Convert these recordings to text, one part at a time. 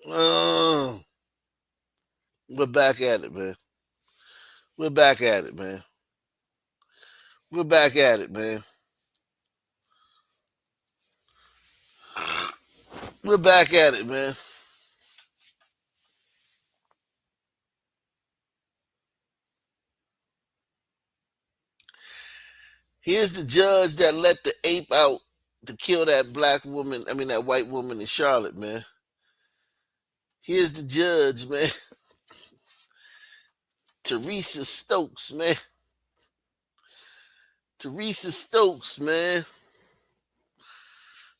Uh, we're back at it, man. We're back at it, man. We're back at it, man. We're back at it, man. Here's the judge that let the ape out to kill that black woman. I mean, that white woman in Charlotte, man. Here's the judge, man. Teresa Stokes, man. Teresa Stokes, man.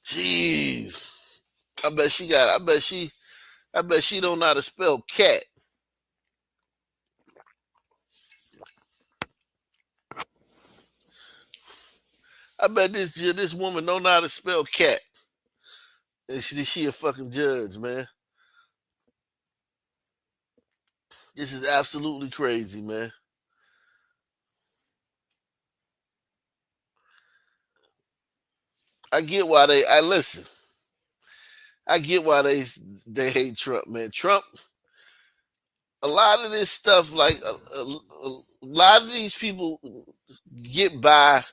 Jeez. I bet she got. I bet she don't know how to spell cat. I bet this woman don't know how to spell cat. And she a fucking judge, man. This is absolutely crazy, man. I get why they. I listen. I get why they hate Trump, man. Trump. A lot of this stuff, like a lot of these people get by.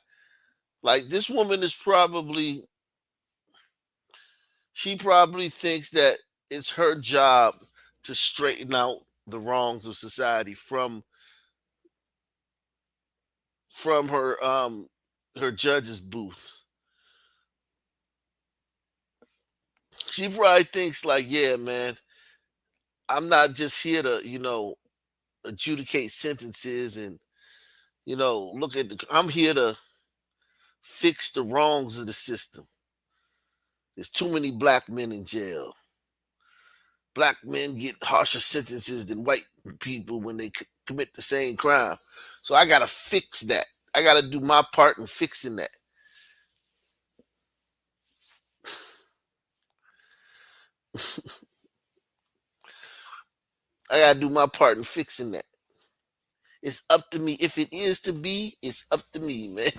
Like this woman is probably. She probably thinks that it's her job to straighten out the wrongs of society from her judge's booth. She probably thinks like, yeah, man, I'm not just here to, adjudicate sentences and, look at I'm here to fix the wrongs of the system. There's too many black men in jail. Black men get harsher sentences than white people when they commit the same crime. So I got to fix that. I got to do my part in fixing that. I got to do my part in fixing that. It's up to me. If it is to be, it's up to me, man.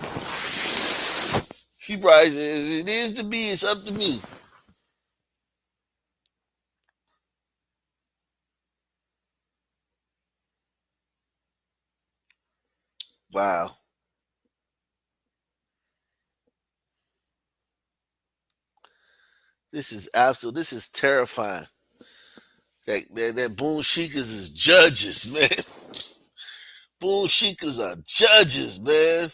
She probably said, if it is to be, it's up to me. Wow. This is terrifying. That Boone Sheikers is judges, man. Boone Sheikers are judges, man.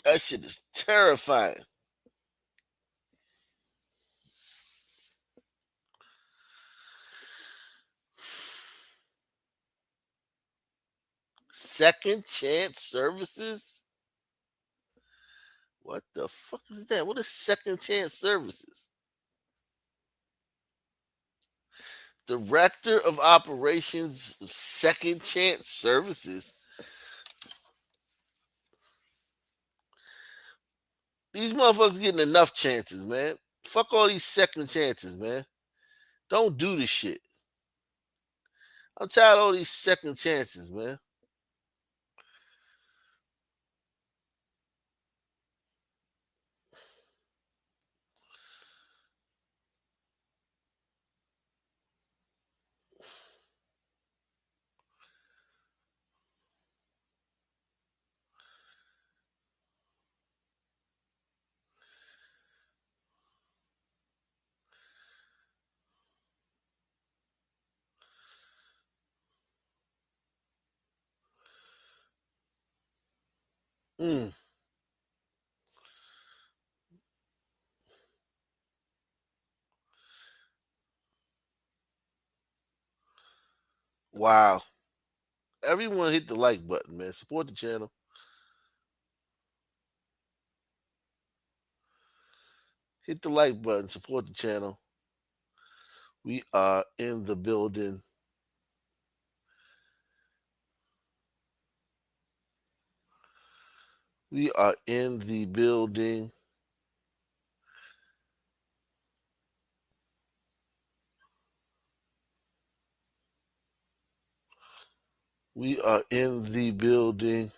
That shit is terrifying. Second chance services? What the fuck is that? What is second chance services? Director of Operations Second Chance Services. These motherfuckers getting enough chances, man. Fuck all these second chances, man. Don't do this shit. I'm tired of all these second chances, man. Mm, wow. Everyone hit the like button, man. Support the channel. Hit the like button. Support the channel. We are in the building. We are in the building. We are in the building.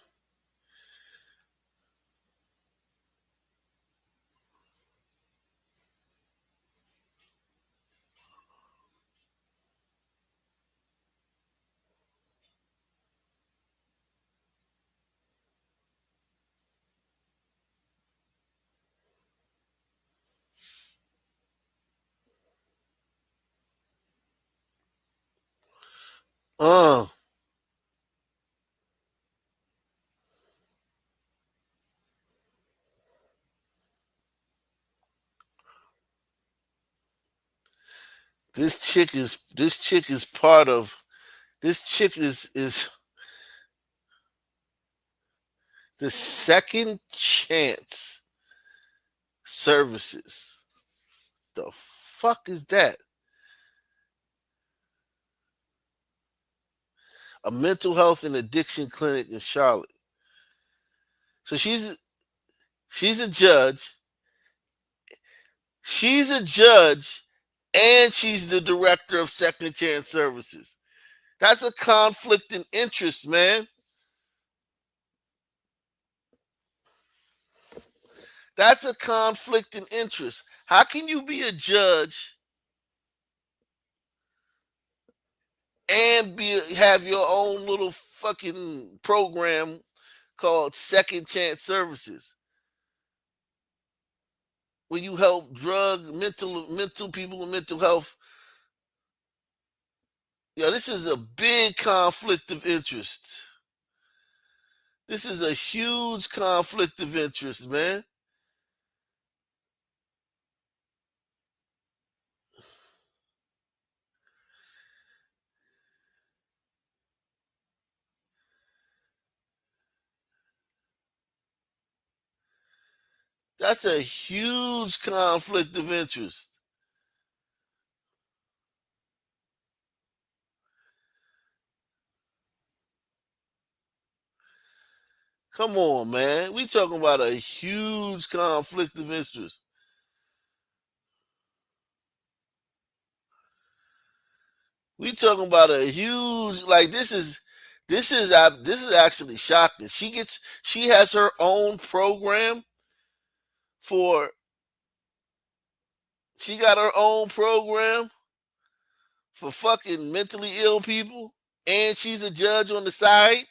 This chick is part of this chick is the Second Chance Services. The fuck is that? A mental health and addiction clinic in Charlotte. So she's a judge. She's a judge and she's the director of Second Chance Services. That's a conflict in interest, man. That's a conflict in interest. How can you be a judge and have your own little fucking program called Second Chance Services when you help mental people with mental health? Yo, this is a big conflict of interest. This is a huge conflict of interest, man. That's a huge conflict of interest. Come on, man. We talking about a huge conflict of interest. We talking about a huge like this is actually shocking. She has her own program for she got her own program for fucking mentally ill people and she's a judge on the side.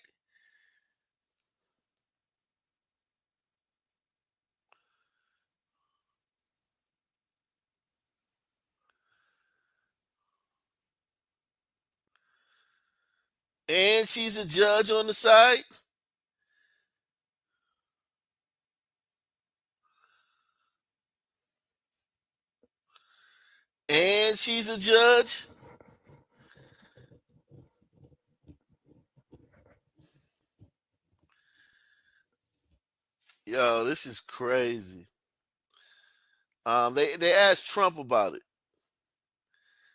And she's a judge on the side. And she's a judge. Yo, this is crazy. They asked Trump about it.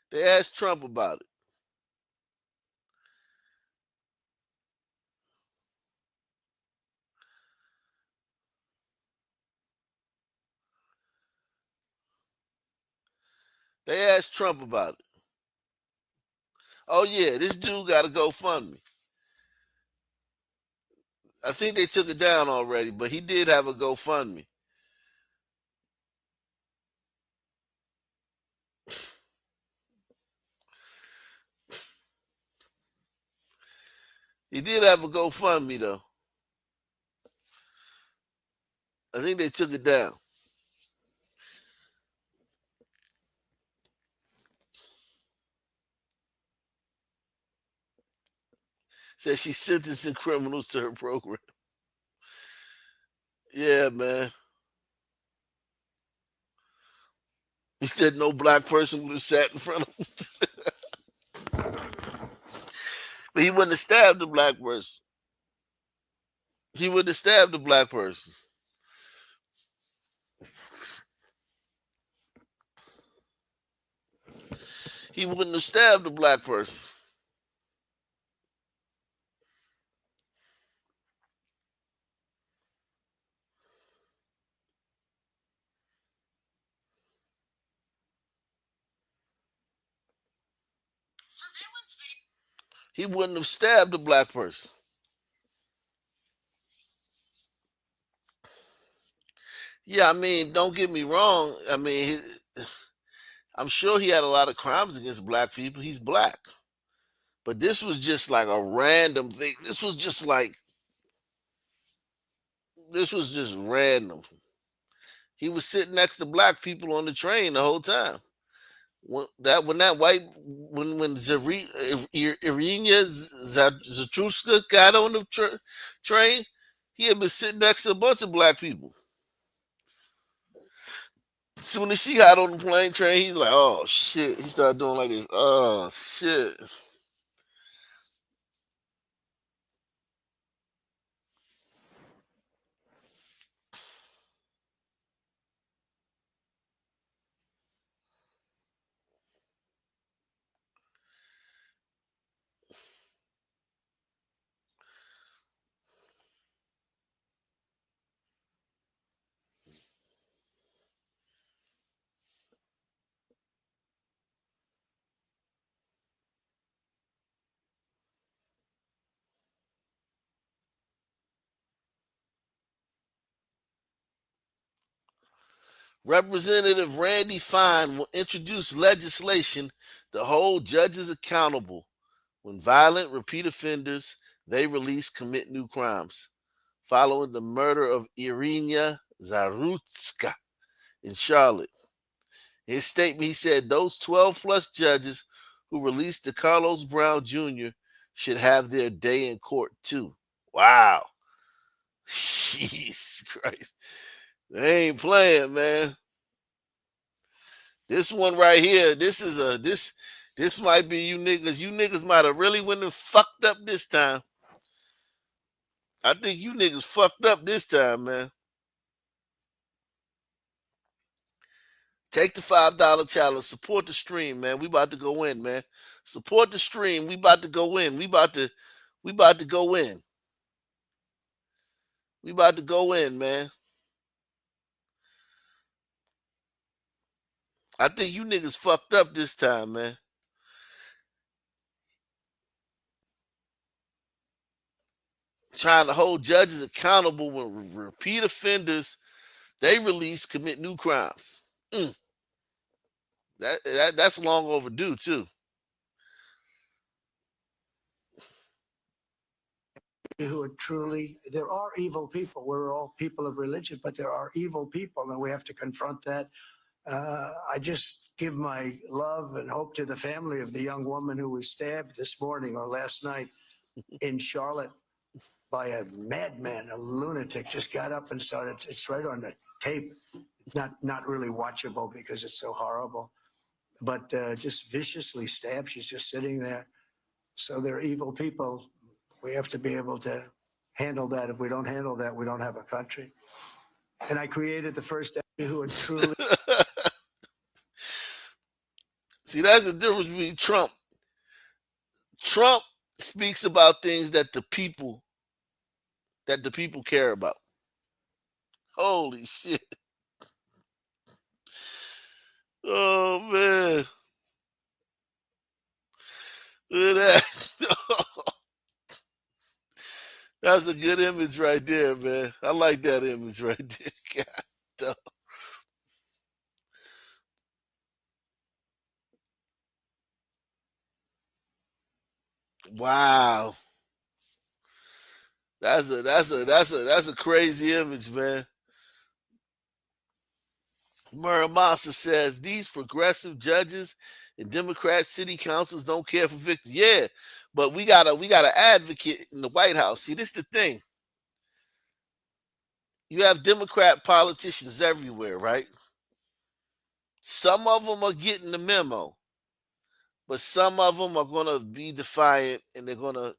They asked Trump about it. They asked Trump about it. Oh yeah, this dude got to GoFundMe. I think they took it down already, but he did have a GoFundMe. He did have a GoFundMe though. I think they took it down. Said she's sentencing criminals to her program. Yeah, man. He said no black person would have sat in front of him. But he wouldn't have stabbed the black person. He wouldn't have stabbed the black person. He wouldn't have stabbed the black person. He wouldn't have stabbed the black person. Yeah, I mean, don't get me wrong. I mean, I'm sure he had a lot of crimes against black people. He's black. But this was just like a random thing. This was just random. He was sitting next to black people on the train the whole time. When Irina Zatruska got on the train, he had been sitting next to a bunch of black people. Soon as she got on the plane train, he's like, "Oh shit!" He started doing like this. Oh shit! Representative Randy Fine will introduce legislation to hold judges accountable when violent repeat offenders they release commit new crimes, following the murder of Irina Zarutska in Charlotte. In his statement, he said those 12 plus judges who released the Carlos Brown Jr. should have their day in court too. Wow. Jesus Christ. They ain't playing, man. This one right here, this might be you niggas. You niggas might have really went and fucked up this time. I think you niggas fucked up this time, man. Take the $5 challenge. Support the stream, man. We about to go in, man. Support the stream. We about to go in. We about to go in. We about to go in, man. I think you niggas fucked up this time, man. Trying to hold judges accountable when repeat offenders they release commit new crimes. Mm. That's long overdue too. Who are truly, there are evil people. We're all people of religion, but there are evil people, and we have to confront that. I just give my love and hope to the family of the young woman who was stabbed this morning or last night in Charlotte by a madman, a lunatic. Just got up and started. It's right on the tape. Not really watchable because it's so horrible, but just viciously stabbed. She's just sitting there. So they're evil people. We have to be able to handle that. If we don't handle that, we don't have a country. And I created the first who are truly. See, that's the difference between Trump. Trump speaks about things that the people care about. Holy shit. Oh man. Look at that. That's a good image right there, man. I like that image right there. God. Wow. That's a crazy image, man. Muramasa says these progressive judges and Democrat city councils don't care for victims. Yeah, but we gotta advocate in the White House. See, this is the thing. You have Democrat politicians everywhere, right? Some of them are getting the memo, but some of them are gonna be defiant and they're gonna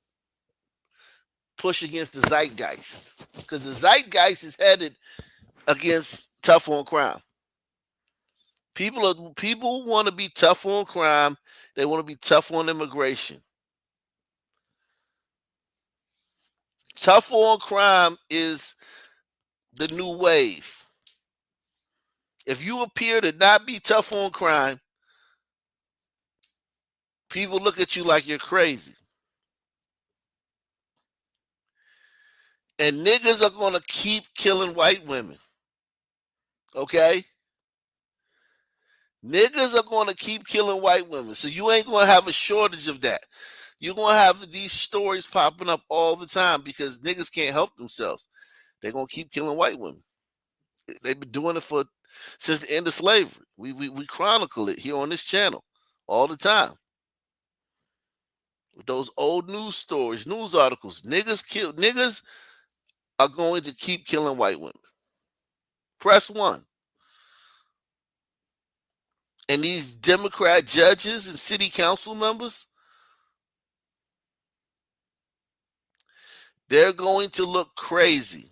push against the zeitgeist because the zeitgeist is headed against tough on crime. People want to be tough on crime. They want to be tough on immigration. Tough on crime is the new wave. If you appear to not be tough on crime, people look at you like you're crazy. And niggas are going to keep killing white women. Okay? Niggas are going to keep killing white women. So you ain't going to have a shortage of that. You're going to have these stories popping up all the time because niggas can't help themselves. They're going to keep killing white women. They've been doing it for since the end of slavery. We chronicle it here on this channel all the time. With those old news stories, news articles, niggas are going to keep killing white women. Press one. And these Democrat judges and city council members, they're going to look crazy.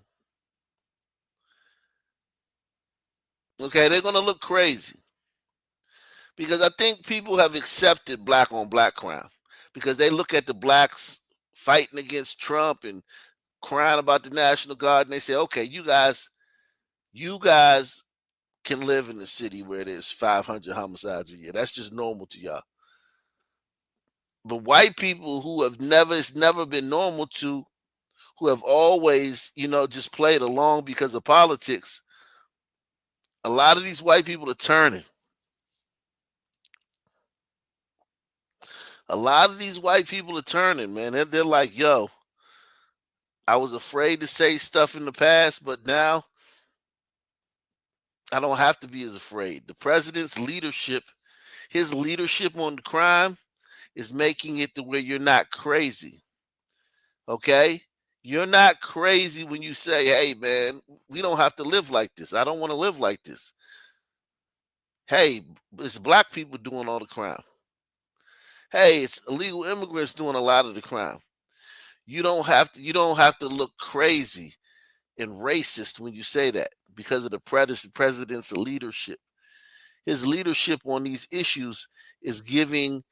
Okay, they're going to look crazy. Because I think people have accepted black on black crime. Because they look at the blacks fighting against Trump and crying about the National Guard, and they say, okay, you guys can live in a city where there's 500 homicides a year. That's just normal to y'all. But white people who have never, it's never been normal to, who have always, just played along because of politics, a lot of these white people are turning. A lot of these white people are turning, man. They're like, yo, I was afraid to say stuff in the past, but now I don't have to be as afraid. The president's leadership, his leadership on the crime is making it to where you're not crazy. Okay? You're not crazy when you say, hey, man, we don't have to live like this. I don't want to live like this. Hey, it's black people doing all the crime. Hey, it's illegal immigrants doing a lot of the crime. You don't have to look crazy and racist when you say that because of the president's leadership. His leadership on these issues is giving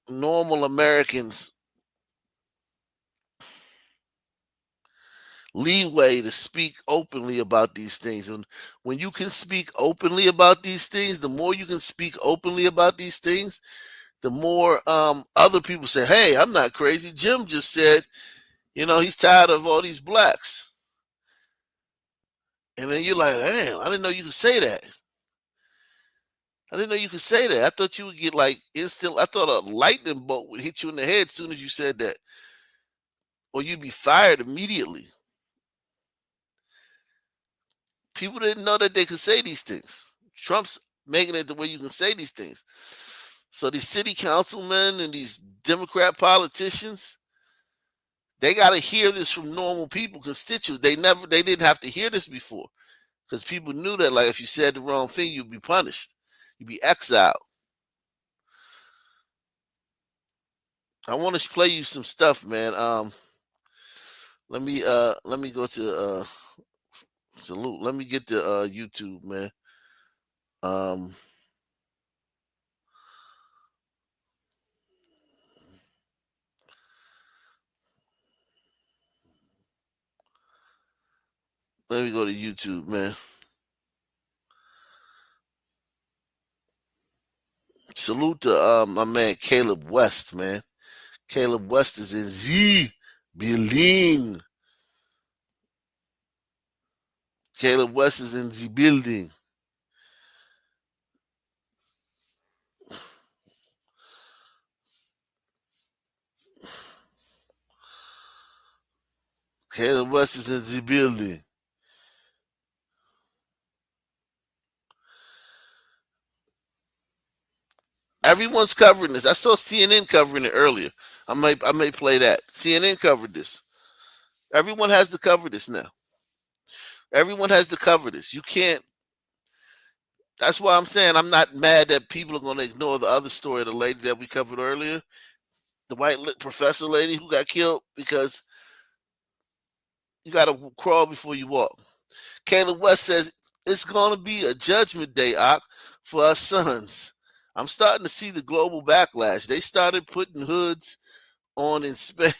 normal Americans leeway to speak openly about these things. And when you can speak openly about these things, the more you can speak openly about these things, the more other people say, hey, I'm not crazy. Jim just said, he's tired of all these blacks. And then you're like, damn, I didn't know you could say that. I didn't know you could say that. I thought you would get like instant. I thought a lightning bolt would hit you in the head as soon as you said that. Or you'd be fired immediately. People didn't know that they could say these things. Trump's making it the way you can say these things. So these city councilmen and these Democrat politicians, they got to hear this from normal people, constituents. They didn't have to hear this before, because people knew that, like, if you said the wrong thing, you'd be punished, you'd be exiled. I want to play you some stuff, man. Let me go to Salute. Let me get to YouTube, man. Let me go to YouTube, man. Salute to my man Caleb West, man. Caleb West is in Z building. Caleb West is in the building. Caleb West is in the building. Everyone's covering this. I saw CNN covering it earlier. I may play that. CNN covered this. Everyone has to cover this now. Everyone has to cover this. You can't. That's why I'm saying I'm not mad that people are going to ignore the other story of the lady that we covered earlier, the white professor lady who got killed, because you got to crawl before you walk. Caleb West says it's going to be a judgment day, for our sons. I'm starting to see the global backlash. They started putting hoods on in Spain.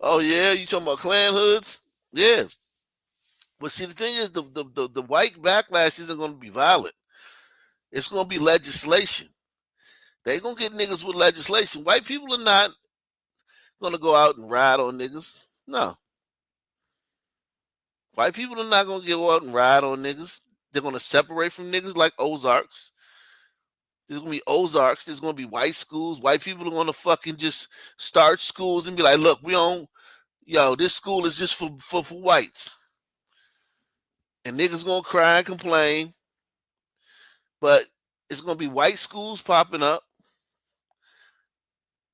Oh yeah, you talking about Klan hoods? Yeah. But see, the thing is, the white backlash isn't going to be violent. It's going to be legislation. They going to get niggas with legislation. White people are not going to go out and ride on niggas. No. White people are not going to go out and ride on niggas. They're going to separate from niggas like Ozarks. There's going to be Ozarks. There's going to be white schools. White people are going to fucking just start schools and be like, look, this school is just for whites. And niggas going to cry and complain. But it's going to be white schools popping up.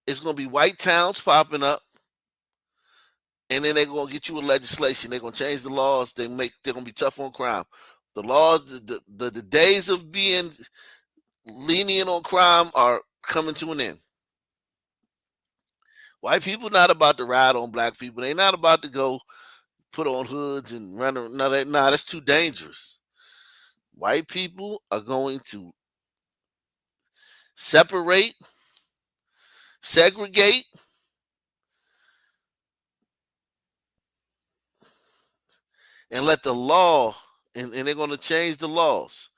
It's going to be white towns popping up. And then they're going to get you with legislation. They're going to change the laws. They're going to be tough on crime. The laws, the days of being lenient on crime are coming to an end. White people not about to ride on black people. They not about to go put on hoods and run. No, that's too dangerous. White people are going to separate, segregate, and let the law, and they're going to change the laws.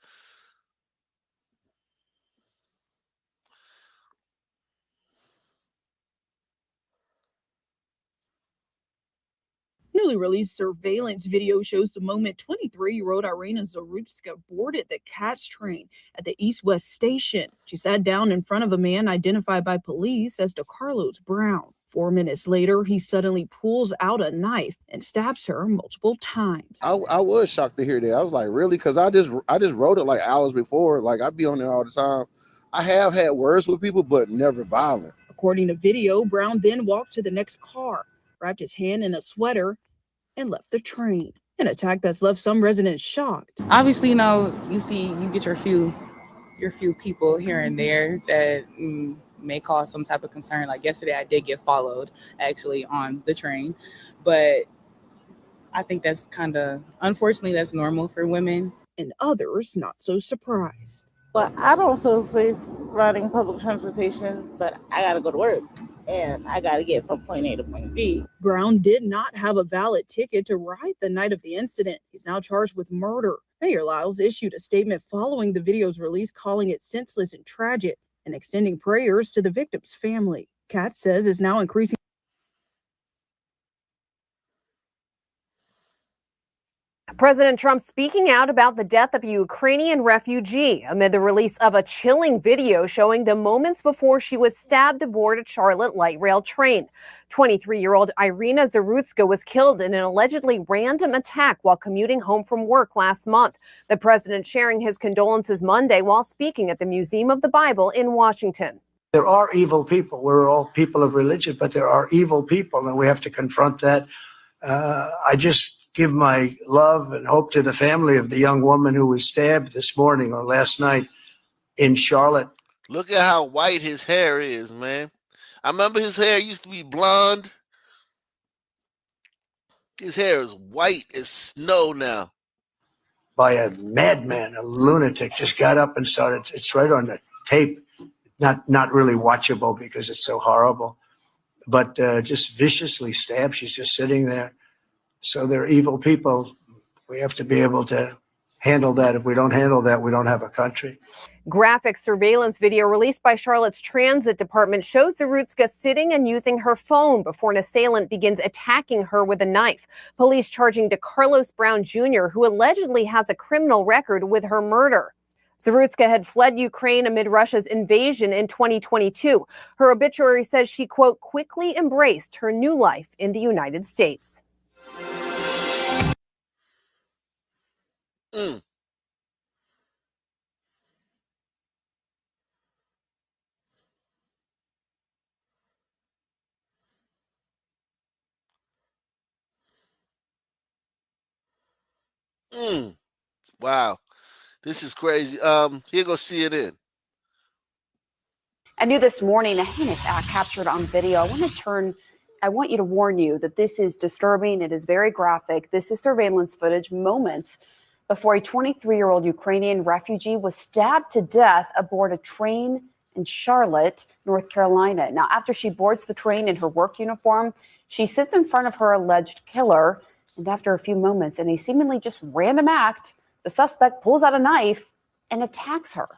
Newly released surveillance video shows the moment 23-year-old Irina Zarutska boarded the CATS train at the East-West station. She sat down in front of a man identified by police as DeCarlos Brown. 4 minutes later, he suddenly pulls out a knife and stabs her multiple times. I was shocked to hear that. I was like, really? Because I just wrote it like hours before. Like, I'd be on there all the time. I have had words with people, but never violent. According to video, Brown then walked to the next car, wrapped his hand in a sweater, and left the train. An attack that's left some residents shocked. Obviously, you get your few people here and there that may cause some type of concern. Like yesterday, I did get followed actually on the train, but I think that's unfortunately, that's normal for women. And others not so surprised. Well, I don't feel safe riding public transportation, but I gotta go to work and I gotta get from point A to point B. Brown did not have a valid ticket to ride the night of the incident. He's now charged with murder. Mayor Lyles issued a statement following the video's release, calling it senseless and tragic and extending prayers to the victim's family. CATS says is now increasing. President Trump speaking out about the death of a Ukrainian refugee amid the release of a chilling video showing the moments before she was stabbed aboard a Charlotte light rail train. 23-year-old Irina Zarutska was killed in an allegedly random attack while commuting home from work last month. The president sharing his condolences Monday while speaking at the Museum of the Bible in Washington. There are evil people. We're all people of religion, but there are evil people, and we have to confront that. I just give my love and hope to the family of the young woman who was stabbed this morning or last night in Charlotte. Look at how white his hair is, man. I remember his hair used to be blonde. His hair is white as snow now. By a madman, a lunatic, just got up and started. It's right on the tape. Not really watchable because it's so horrible, but just viciously stabbed. She's just sitting there. So they're evil people. We have to be able to handle that. If we don't handle that, we don't have a country. Graphic surveillance video released by Charlotte's Transit Department shows Zarutska sitting and using her phone before an assailant begins attacking her with a knife. Police charging DeCarlos Brown Jr., who allegedly has a criminal record with her murder. Zarutska had fled Ukraine amid Russia's invasion in 2022. Her obituary says she, quote, quickly embraced her new life in the United States. Mm. Wow. This is crazy. Here go CNN. I knew this morning a heinous act captured on video. I want you to warn you that this is disturbing. It is very graphic. This is surveillance footage moments before a 23-year-old Ukrainian refugee was stabbed to death aboard a train in Charlotte, North Carolina. Now, after she boards the train in her work uniform, she sits in front of her alleged killer. And after a few moments, in a seemingly just random act, the suspect pulls out a knife and attacks her.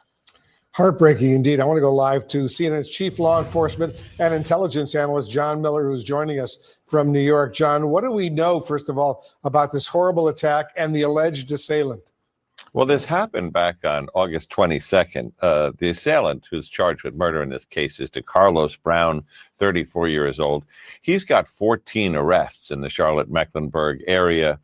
Heartbreaking indeed. I want to go live to CNN's chief law enforcement and intelligence analyst, John Miller, who's joining us from New York. John, what do we know, first of all, about this horrible attack and the alleged assailant? Well, this happened back on August 22nd. The assailant, who's charged with murder in this case, is DeCarlos Brown, 34 years old. He's got 14 arrests in the Charlotte-Mecklenburg area.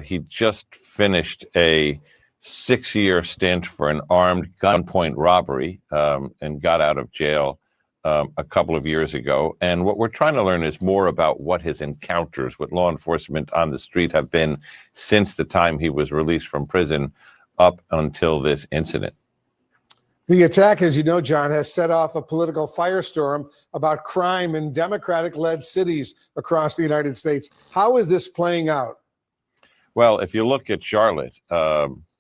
He just finished a 6-year stint for an armed gunpoint robbery and got out of jail a couple of years ago. And what we're trying to learn is more about what his encounters with law enforcement on the street have been since the time he was released from prison up until this incident. The attack, as you know, John, has set off a political firestorm about crime in Democratic-led cities across the United States. How is this playing out? Well, if you look at Charlotte,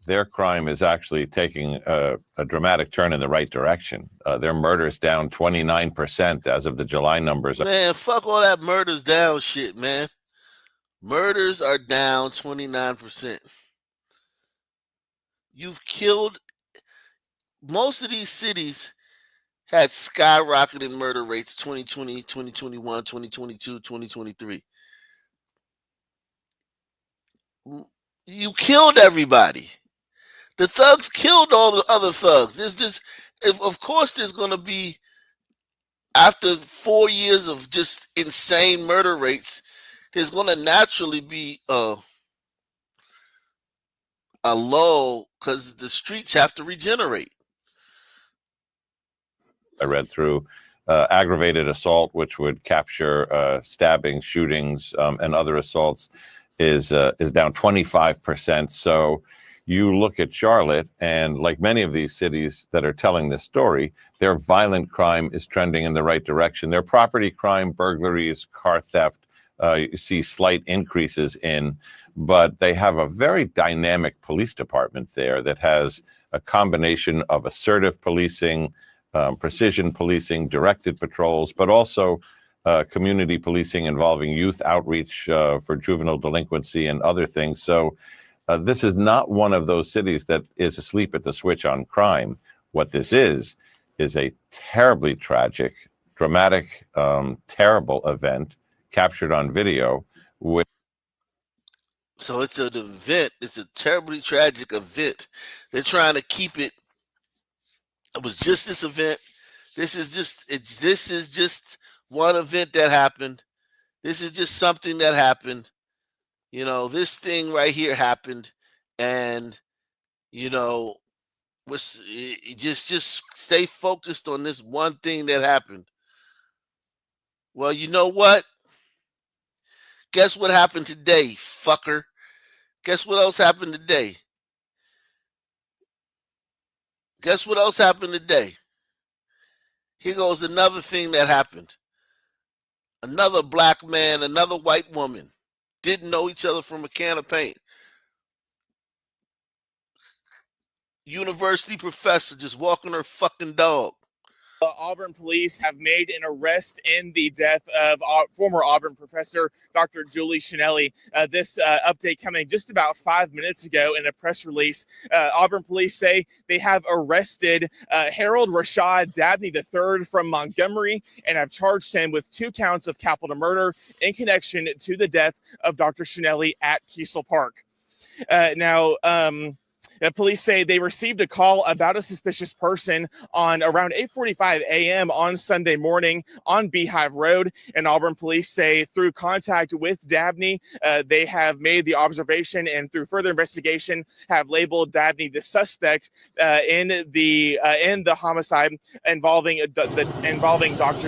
their crime is actually taking a dramatic turn in the right direction. Their murders down 29% as of the July numbers. Man, fuck all that murders down shit, man. Murders are down 29%. You've killed, most of these cities had skyrocketed murder rates 2020, 2021, 2022, 2023. You killed everybody. The thugs killed all the other thugs. Of course, there's going to be, after 4 years of just insane murder rates, there's going to naturally be a lull because the streets have to regenerate. I read through aggravated assault, which would capture stabbing, shootings, and other assaults, is down 25%. So you look at Charlotte, and like many of these cities that are telling this story, their violent crime is trending in the right direction. Their property crime, burglaries, car theft, you see slight increases in, but they have a very dynamic police department there that has a combination of assertive policing, precision policing, directed patrols, but also community policing involving youth outreach for juvenile delinquency and other things. So this is not one of those cities that is asleep at the switch on crime. What this is a terribly tragic, dramatic, terrible event captured on video. So it's an event. It's a terribly tragic event. They're trying to keep it. It was just this event. This is just one event that happened. This is just something that happened. You know, this thing right here happened, and you know, just stay focused on this one thing that happened. Well, you know what? Guess what happened today, fucker? Guess what else happened today? Guess what else happened today? Here goes another thing that happened. Another black man, another white woman didn't know each other from a can of paint. University professor just walking her fucking dog. Auburn police have made an arrest in the death of former Auburn professor Dr. Julie Shenelle. This update coming just about 5 minutes ago in a press release. Auburn police say they have arrested Harold Rashad Dabney III from Montgomery and have charged him with 2 counts of capital murder in connection to the death of Dr. Shenelle at Kiesel Park. Police say they received a call about a suspicious person on around 8:45 a.m. on Sunday morning on Beehive Road. And Auburn police say through contact with Dabney, they have made the observation and through further investigation have labeled Dabney the suspect in the homicide involving Dr.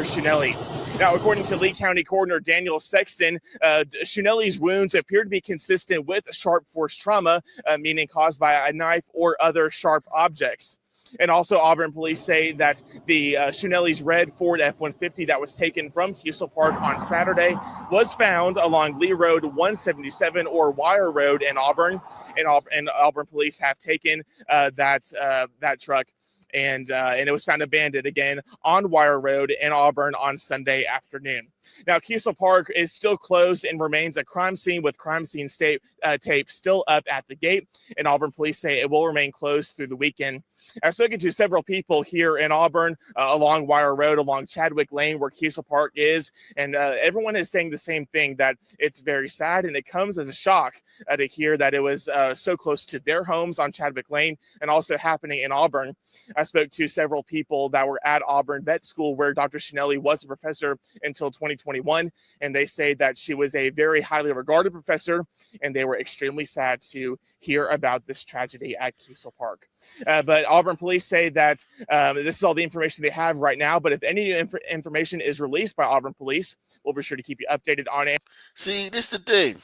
Shenelle. Now, according to Lee County Coroner Daniel Sexton, Shenelle's wounds appear to be consistent with sharp force trauma, meaning caused by a knife or other sharp objects. And also, Auburn police say that the Shenelle's red Ford F-150 that was taken from Kiesel Park on Saturday was found along Lee Road 177 or Wire Road in Auburn. And Auburn police have taken that truck. And it was found abandoned again on Wire Road in Auburn on Sunday afternoon. Now, Kiesel Park is still closed and remains a crime scene with crime scene tape still up at the gate. And Auburn police say it will remain closed through the weekend. I've spoken to several people here in Auburn along Wire Road, along Chadwick Lane, where Kiesel Park is. And everyone is saying the same thing, that it's very sad. And it comes as a shock to hear that it was so close to their homes on Chadwick Lane and also happening in Auburn. I spoke to several people that were at Auburn Vet School, where Dr. Schinelli was a professor until 2021, and they say that she was a very highly regarded professor, and they were extremely sad to hear about this tragedy at Kiesel Park. But Auburn police say that this is all the information they have right now, but if any new information is released by Auburn police, we'll be sure to keep you updated on it. See, this the thing.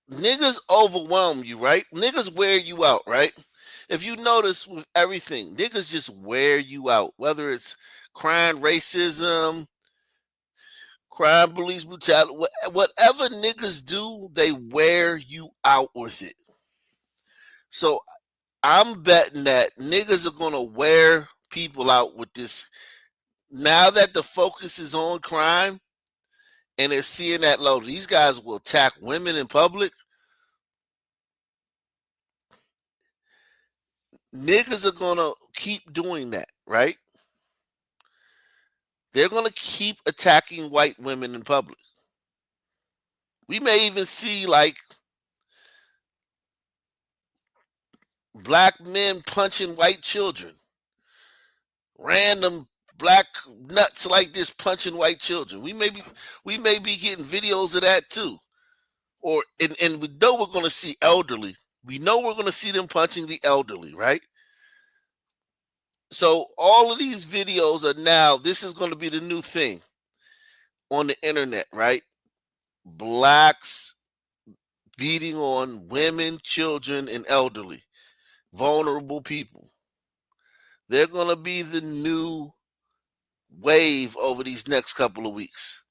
Niggas overwhelm you, right? Niggas wear you out, right? If you notice with everything, niggas just wear you out, whether it's crime, racism, crime, police brutality, whatever niggas do, they wear you out with it. So I'm betting that niggas are gonna wear people out with this. Now that the focus is on crime and they're seeing that low, these guys will attack women in public. Niggas are gonna keep doing that, right? They're gonna keep attacking white women in public. We may even see like black men punching white children. Random black nuts like this punching white children. We may be getting videos of that too. Or and we know we're gonna see elderly. We know we're gonna see them punching the elderly, right? So all of these videos are now, this is going to be the new thing on the internet, right? Blacks beating on women, children, and elderly, vulnerable people. They're going to be the new wave over these next couple of weeks.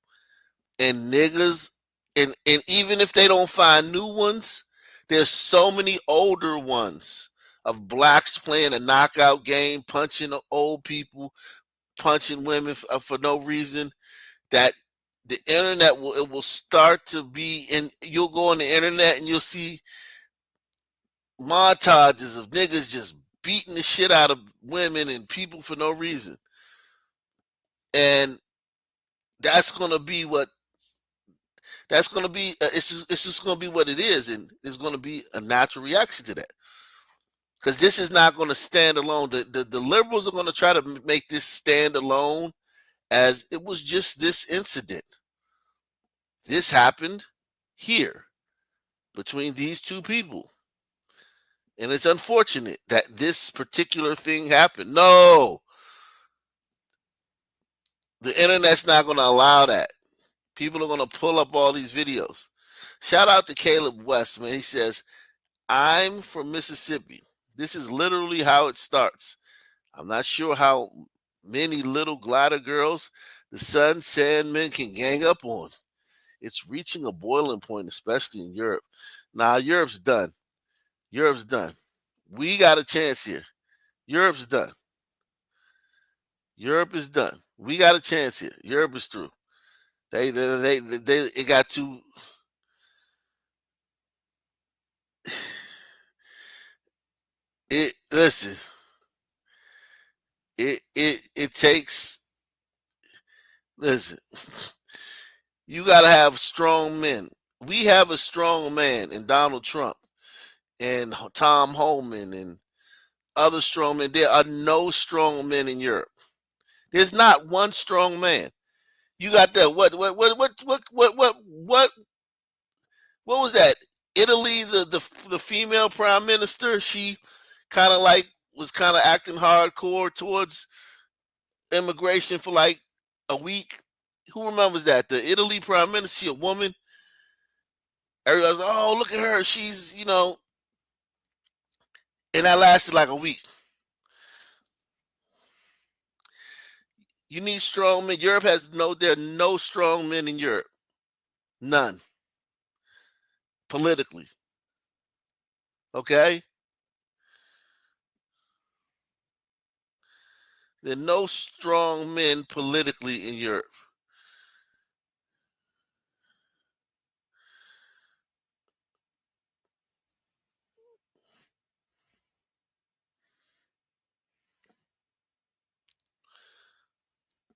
And niggas, and even if they don't find new ones, there's so many older ones of blacks playing a knockout game, punching old people, punching women for no reason, that the internet will start to be, and you'll go on the internet and you'll see montages of niggas just beating the shit out of women and people for no reason. And that's going to be what, it's just going to be what it is, and it's going to be a natural reaction to that. Because this is not going to stand alone. The liberals are going to try to make this stand alone, as it was just this incident. This happened here between these two people. And it's unfortunate that this particular thing happened. No, the internet's not going to allow that. People are going to pull up all these videos. Shout out to Caleb West, man. He says, I'm from Mississippi. This is literally how it starts. I'm not sure how many little glider girls the sun sandmen can gang up on. It's reaching a boiling point, especially in Europe. Now, Europe's done. Europe's done. We got a chance here. Europe's done. Europe is done. We got a chance here. Europe is through. It got too. Listen. It takes. Listen. You gotta have strong men. We have a strong man in Donald Trump and Tom Homan and other strong men. There are no strong men in Europe. There's not one strong man. You got that. What was that? Italy, the female prime minister, she kind of like was kind of acting hardcore towards immigration for like a week. Who remembers that? The Italy prime minister, she a woman. Everybody's like, oh, look at her. She's, and that lasted like a week. You need strong men. Europe there are no strong men in Europe. None. Politically. Okay? There are no strong men politically in Europe.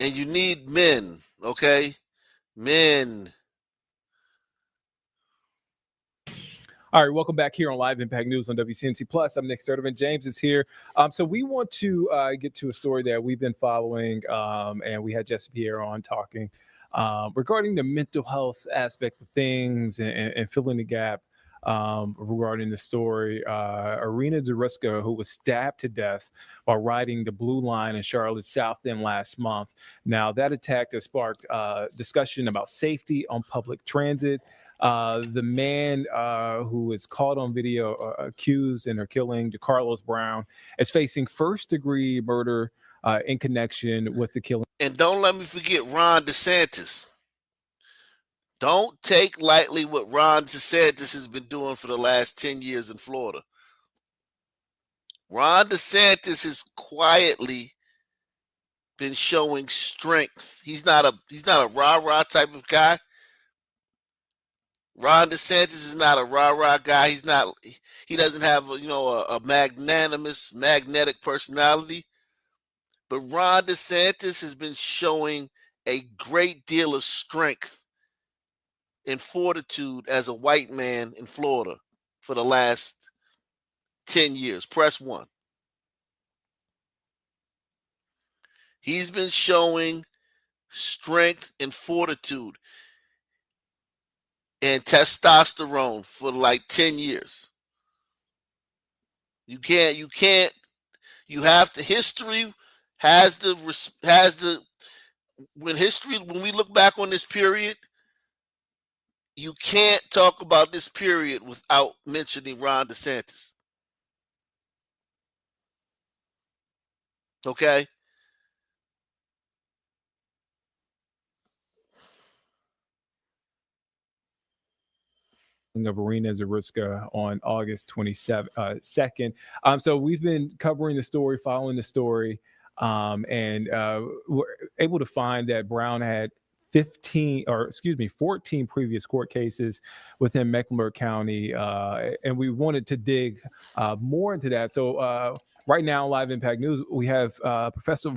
And you need men, okay? Men. All right, welcome back here on Live Impact News on WCNC Plus. I'm Nick Sturdivant. James is here. So we want to get to a story that we've been following, and we had Jesse Pierre on talking regarding the mental health aspect of things and filling the gap regarding the story. Irina Zariska, who was stabbed to death while riding the Blue Line in Charlotte's South End last month. Now, that attack has sparked discussion about safety on public transit. The man who is caught on video accused in her killing, DeCarlos Brown, is facing first-degree murder in connection with the killing. And don't let me forget Ron DeSantis. Don't take lightly what Ron DeSantis has been doing for the last 10 years in Florida. Ron DeSantis has quietly been showing strength. He's not a rah-rah type of guy. Ron DeSantis is not a rah-rah guy. He doesn't have a magnanimous, magnetic personality. But Ron DeSantis has been showing a great deal of strength and fortitude as a white man in Florida for the last 10 years. Press 1. He's been showing strength and fortitude and testosterone for like 10 years. You have to, history has the, when we look back on this period, you can't talk about this period without mentioning Ron DeSantis. Okay? Of Irina Zariska on August 22nd. So we've been covering the story, following the story, and we're able to find that Brown had 14 previous court cases within Mecklenburg County, and we wanted to dig more into that. So right now, Live Impact News, we have professor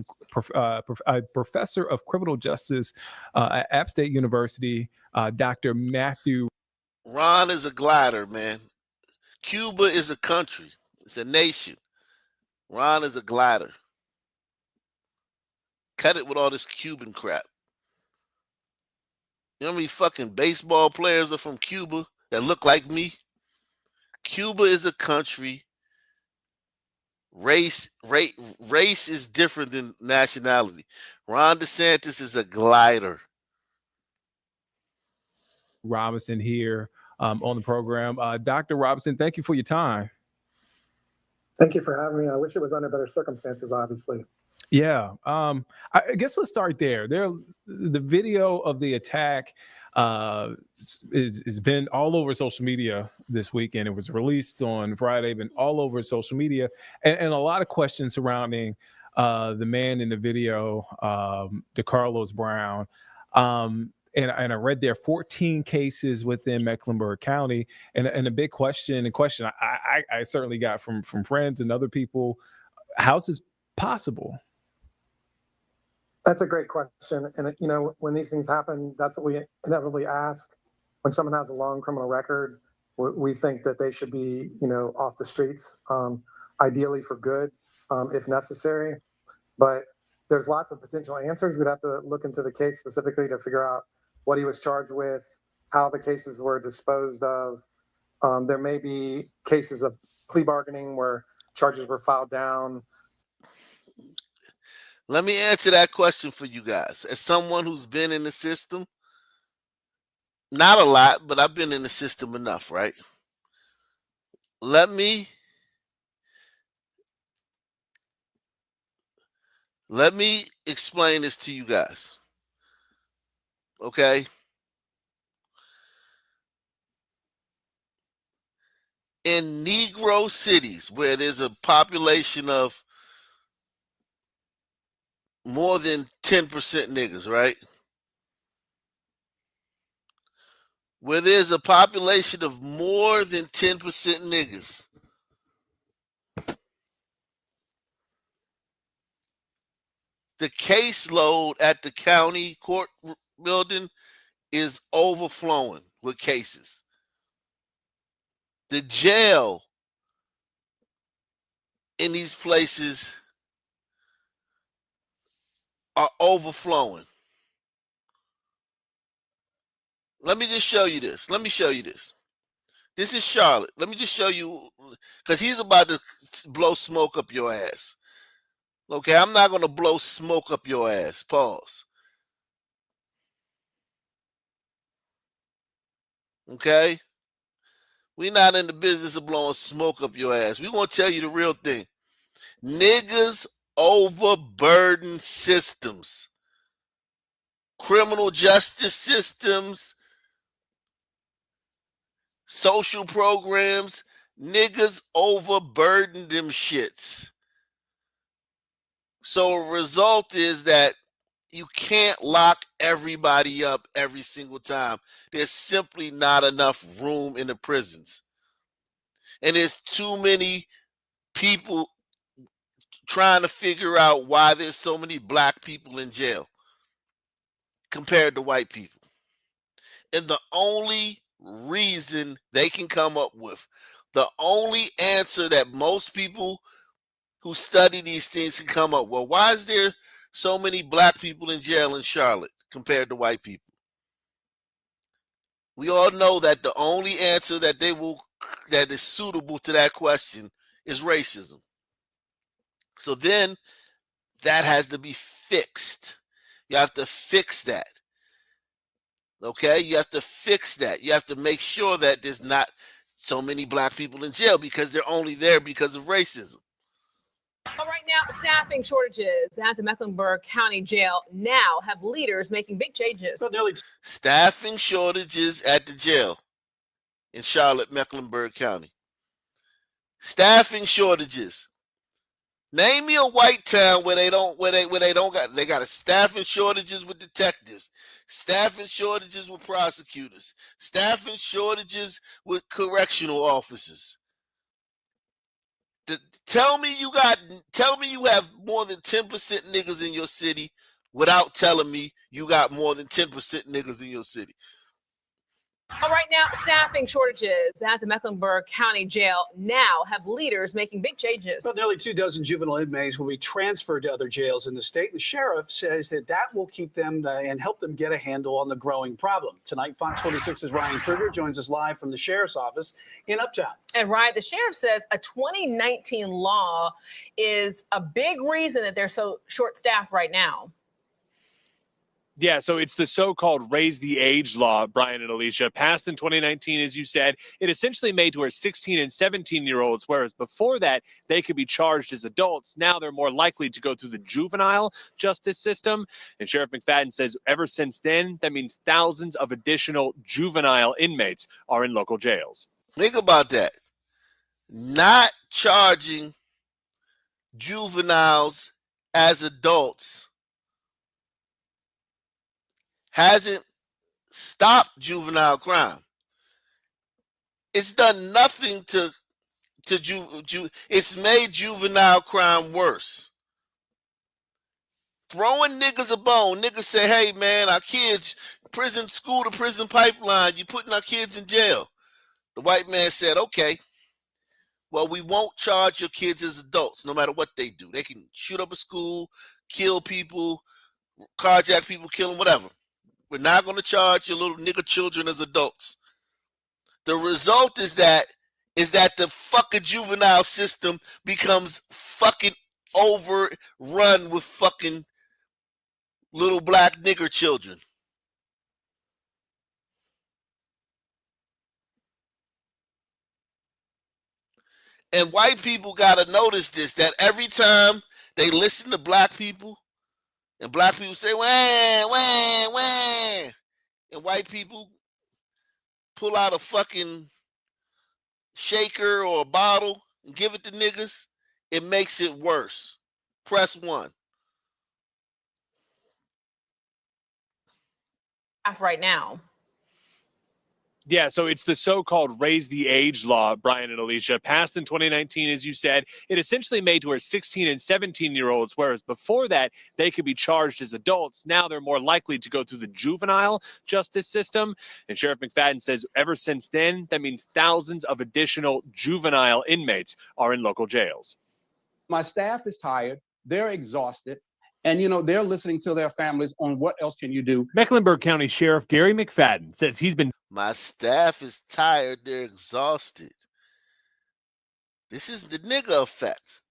of criminal justice at App State University, Dr. Matthew. Ron is a glider, man. Cuba is a country. It's a nation. Ron is a glider. Cut it with all this Cuban crap. You know how many fucking baseball players are from Cuba that look like me? Cuba is a country. Race is different than nationality. Ron DeSantis is a glider. Robinson here on the program. Dr. Robinson, thank you for your time. Thank you for having me. I wish it was under better circumstances, obviously. Yeah. I guess let's start there. The video of the attack has been all over social media this weekend. It was released on Friday, been all over social media, and a lot of questions surrounding the man in the video, DeCarlos Brown. And I read there are 14 cases within Mecklenburg County, and a big question I certainly got from friends and other people: how's this possible? That's a great question, and when these things happen, that's what we inevitably ask. When someone has a long criminal record, we think that they should be, off the streets, ideally for good, if necessary. But there's lots of potential answers. We'd have to look into the case specifically to figure out what he was charged with, how the cases were disposed of. There may be cases of plea bargaining where charges were filed down. Let me answer that question for you guys. As someone who's been in the system, not a lot, but I've been in the system enough, right? Let me explain this to you guys. Okay? In Negro cities where there's a population of more than 10% niggas, right? Where there's a population of more than 10% niggas, the caseload at the county court building is overflowing with cases. The jail in these places are overflowing. Let me just show you this. Let me show you this. This is Charlotte. Let me just show you, because he's about to blow smoke up your ass. Okay, I'm not going to blow smoke up your ass. Pause. Okay? We're not in the business of blowing smoke up your ass. We're going to tell you the real thing. Niggas overburden systems. Criminal justice systems, social programs, niggas overburden them shits. So a result is that you can't lock everybody up every single time. There's simply not enough room in the prisons. And there's too many people trying to figure out why there's so many black people in jail compared to white people. And the only reason they can come up with, the only answer that most people who study these things can come up, well, why is there so many black people in jail in Charlotte compared to white people? We all know that the only answer that that is suitable to that question is racism. So then that has to be fixed. You have to fix that. Okay, you have to fix that. You have to make sure that there's not so many black people in jail because they're only there because of racism. All right, now staffing shortages at the Mecklenburg County Jail now have leaders making big changes. Staffing shortages at the jail in Charlotte, Mecklenburg County. Staffing shortages. Name me a white town where they got a staffing shortages with detectives, staffing shortages with prosecutors, staffing shortages with correctional officers. Tell me you have more than 10% niggas in your city without telling me you got more than 10% niggas in your city. All right, now staffing shortages at the Mecklenburg County Jail now have leaders making big changes. Well, nearly 24 juvenile inmates will be transferred to other jails in the state. The sheriff says that will keep them and help them get a handle on the growing problem. Tonight, Fox 46's Ryan Kruger joins us live from the sheriff's office in Uptown. And Ryan, the sheriff says a 2019 law is a big reason that they're so short-staffed right now. Yeah, so it's the so-called raise the age law, Brian and Alicia, passed in 2019, as you said. It essentially made to where 16 and 17-year-olds, whereas before that, they could be charged as adults. Now they're more likely to go through the juvenile justice system. And Sheriff McFadden says ever since then, that means thousands of additional juvenile inmates are in local jails. Think about that. Not charging juveniles as adults hasn't stopped juvenile crime. It's done nothing it's made juvenile crime worse. Throwing niggas a bone. Niggas say, hey man, our kids, prison, school to prison pipeline, you putting our kids in jail. The white man said, okay, well, we won't charge your kids as adults no matter what they do. They can shoot up a school, kill people, carjack people, kill them, whatever. We're not going to charge your little nigga children as adults. The result is that the fucking juvenile system becomes fucking overrun with fucking little black nigger children. And white people got to notice this, that every time they listen to black people, and black people say, wah, wah, wah, and white people pull out a fucking shaker or a bottle and give it to niggas, it makes it worse. Press 1. Right now. Yeah, so it's the so-called raise the age law, Brian and Alicia, passed in 2019, as you said. It essentially made to where 16 and 17-year-olds, whereas before that, they could be charged as adults. Now they're more likely to go through the juvenile justice system. And Sheriff McFadden says ever since then, that means thousands of additional juvenile inmates are in local jails. My staff is tired. They're exhausted. And, they're listening to their families on what else can you do. Mecklenburg County Sheriff Gary McFadden says he's been. My staff is tired. They're exhausted. This is the nigga effect.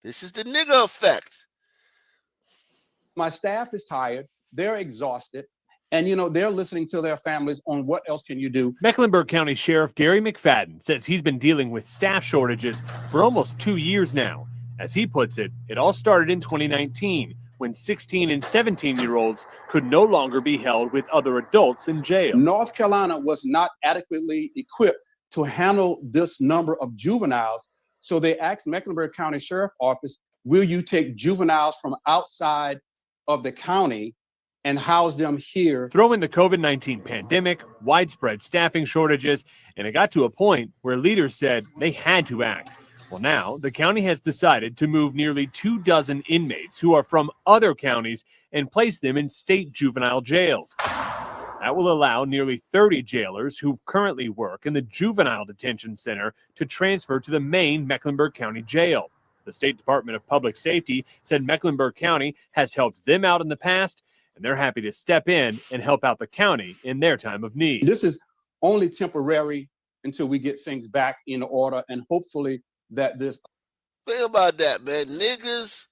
This is the nigga effect. My staff is tired. They're exhausted. And, they're listening to their families on what else can you do. Mecklenburg County Sheriff Gary McFadden says he's been dealing with staff shortages for almost 2 years now. As he puts it, it all started in 2019 when 16 and 17-year-olds could no longer be held with other adults in jail. North Carolina was not adequately equipped to handle this number of juveniles. So they asked Mecklenburg County Sheriff Office, will you take juveniles from outside of the county and house them here? Throw in the COVID-19 pandemic, widespread staffing shortages, and it got to a point where leaders said they had to act. Well, now the county has decided to move nearly 24 inmates who are from other counties and place them in state juvenile jails. That will allow nearly 30 jailers who currently work in the juvenile detention center to transfer to the main Mecklenburg County jail. The State Department of Public Safety said Mecklenburg County has helped them out in the past, and they're happy to step in and help out the county in their time of need. This is only temporary until we get things back in order, and hopefully that this. Think about that, man. Niggas.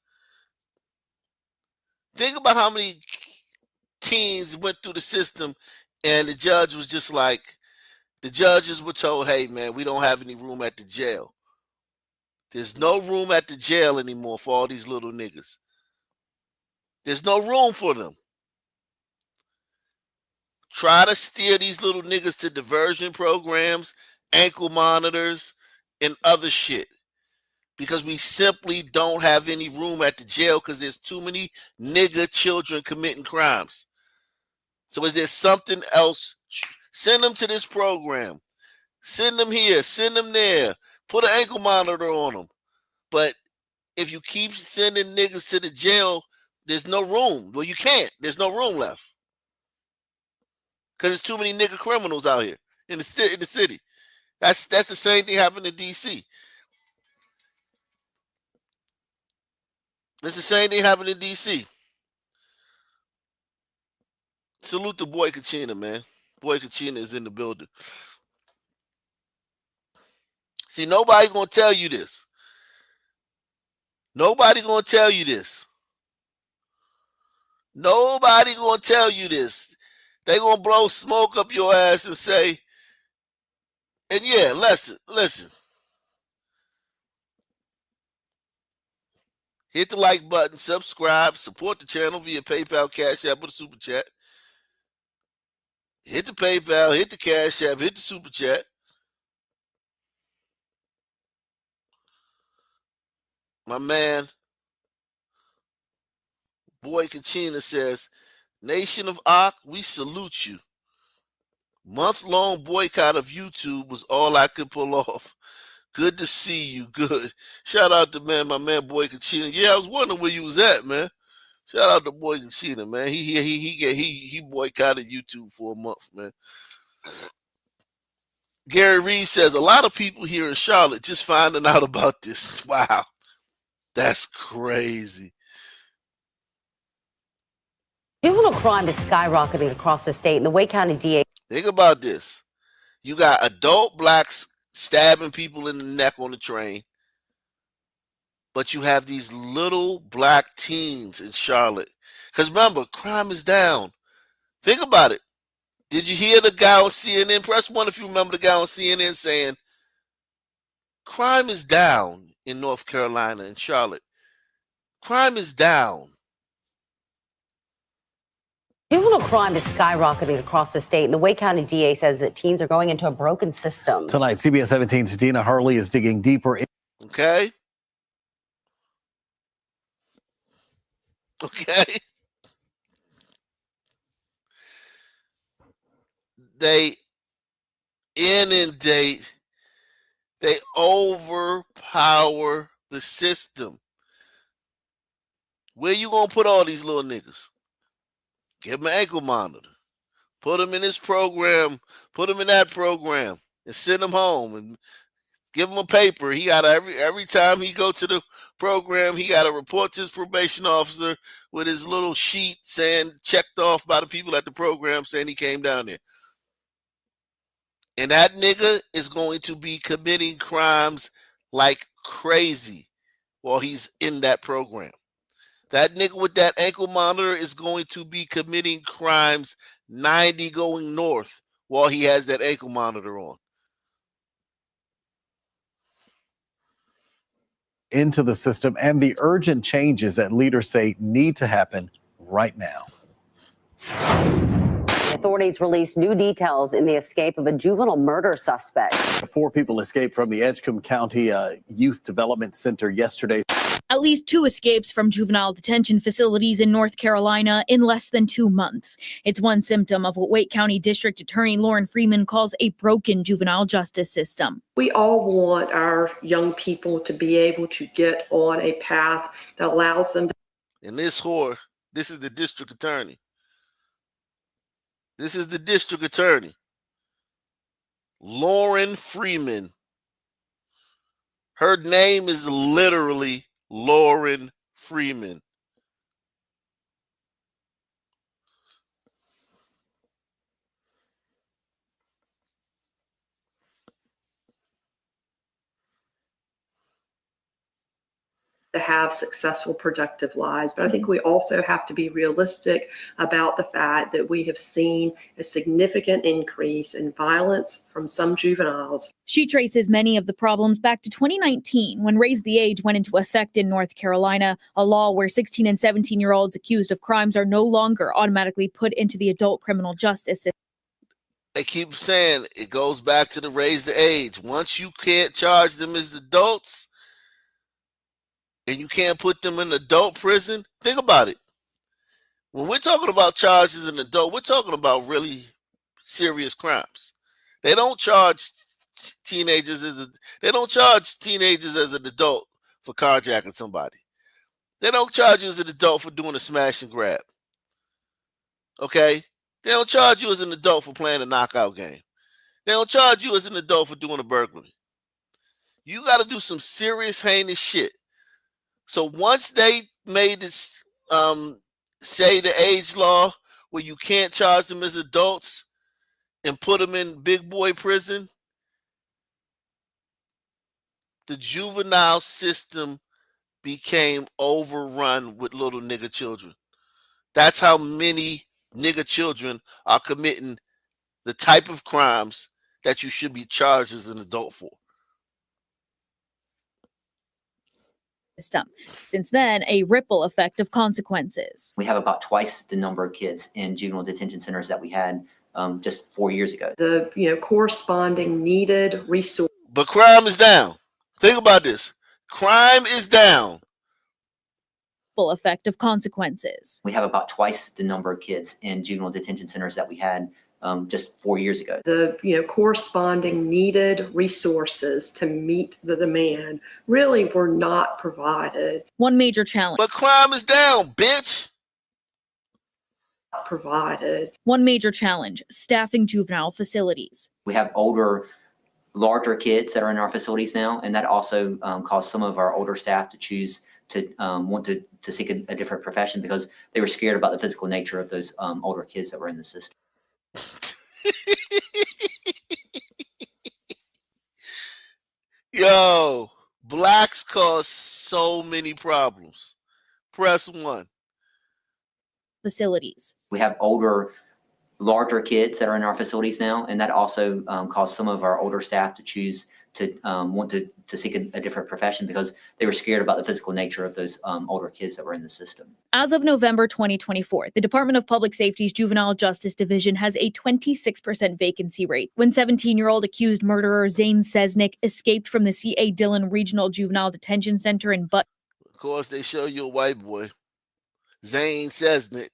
Think about how many teens went through the system and the judge was just like, the judges were told, hey, man, we don't have any room at the jail. There's no room at the jail anymore for all these little niggas. There's no room for them. Try to steer these little niggas to diversion programs, ankle monitors, and other shit, because we simply don't have any room at the jail because there's too many nigga children committing crimes. So is there something else? Send them to this program. Send them here. Send them there. Put an ankle monitor on them. But if you keep sending niggas to the jail, there's no room. Well, you can't. There's no room left because there's too many nigga criminals out here in the city. That's the same thing happened in D.C. It's the same thing happened in D.C. Salute to Boy Kachina, man. Boy Kachina is in the building. See, nobody gonna tell you this. Nobody gonna tell you this. Nobody gonna tell you this. They gonna blow smoke up your ass and say, and yeah, listen. Hit the like button, subscribe, support the channel via PayPal, Cash App, or the Super Chat. Hit the PayPal, hit the Cash App, hit the Super Chat. My man, Boy Kachina says, Nation of Ak, we salute you. Month-long boycott of YouTube was all I could pull off. Good to see you. Good. Shout out to my man Boy Kachina. Yeah, I was wondering where you was at, man. Shout out to Boy Kachina, man. He boycotted YouTube for a month, man. Gary Reed says a lot of people here in Charlotte just finding out about this. Wow, that's crazy. Juvenile crime is skyrocketing across the state, and the Wake County DA. Think about this. You got adult blacks stabbing people in the neck on the train, but you have these little black teens in Charlotte. Because remember, crime is down. Think about it. Did you hear the guy on CNN? Press 1 if you remember the guy on CNN saying, crime is down in North Carolina and Charlotte. Crime is down. Juvenile crime is skyrocketing across the state, and the Wake County DA says that teens are going into a broken system. Tonight, CBS 17's Dina Hurley is digging deeper. Okay. They inundate, they overpower the system. Where you gonna put all these little niggas? Give them an ankle monitor. Put them in this program. Put them in that program, and send them home. And give him a paper. He got every time he go to the program, he got to report to his probation officer with his little sheet saying checked off by the people at the program saying he came down there. And that nigga is going to be committing crimes like crazy while he's in that program. That nigga with that ankle monitor is going to be committing crimes 90 going north while he has that ankle monitor on. Into the system and the urgent changes that leaders say need to happen right now. Authorities released new details in the escape of a juvenile murder suspect. 4 people escaped from the Edgecombe County Youth Development Center yesterday. At least 2 escapes from juvenile detention facilities in North Carolina in less than 2 months. It's one symptom of what Wake County District Attorney Lauren Freeman calls a broken juvenile justice system. We all want our young people to be able to get on a path that allows them to. And this whore, this is the district attorney. This is the district attorney, Lauren Freeman. Her name is literally Lauren Freeman. To have successful, productive lives. But I think we also have to be realistic about the fact that we have seen a significant increase in violence from some juveniles. She traces many of the problems back to 2019 when Raise the Age went into effect in North Carolina, a law where 16 and 17-year-olds accused of crimes are no longer automatically put into the adult criminal justice system. They keep saying it goes back to the Raise the Age. Once you can't charge them as adults, and you can't put them in adult prison, think about it. When we're talking about charges in adult, we're talking about really serious crimes. They don't charge teenagers as an adult for carjacking somebody. They don't charge you as an adult for doing a smash and grab. Okay? They don't charge you as an adult for playing a knockout game. They don't charge you as an adult for doing a burglary. You got to do some serious heinous shit. So once they made this, say the age law where you can't charge them as adults and put them in big boy prison, the juvenile system became overrun with little nigga children. That's how many nigga children are committing the type of crimes that you should be charged as an adult for. System. Since then, a ripple effect of consequences. We have about twice the number of kids in juvenile detention centers that we had just 4 years ago. The corresponding needed resource. But crime is down. Think about this. Crime is down. Ripple effect of consequences. We have about twice the number of kids in juvenile detention centers that we had just 4 years ago. The corresponding needed resources to meet the demand really were not provided. One major challenge. But crime is down, bitch. Provided. One major challenge, staffing juvenile facilities. We have older, larger kids that are in our facilities now, and that also caused some of our older staff to choose to want to seek a different profession because they were scared about the physical nature of those older kids that were in the system. Yo, blacks cause so many problems. Press 1. Facilities. We have older, larger kids that are in our facilities now, and that also caused some of our older staff to choose to want to seek a different profession because they were scared about the physical nature of those older kids that were in the system. As of November 2024, the Department of Public Safety's Juvenile Justice Division has a 26% vacancy rate. When 17-year-old accused murderer Zane Cesnick escaped from the C.A. Dillon Regional Juvenile Detention Center in Butt. Of course, they show you a white boy, Zane Cesnick.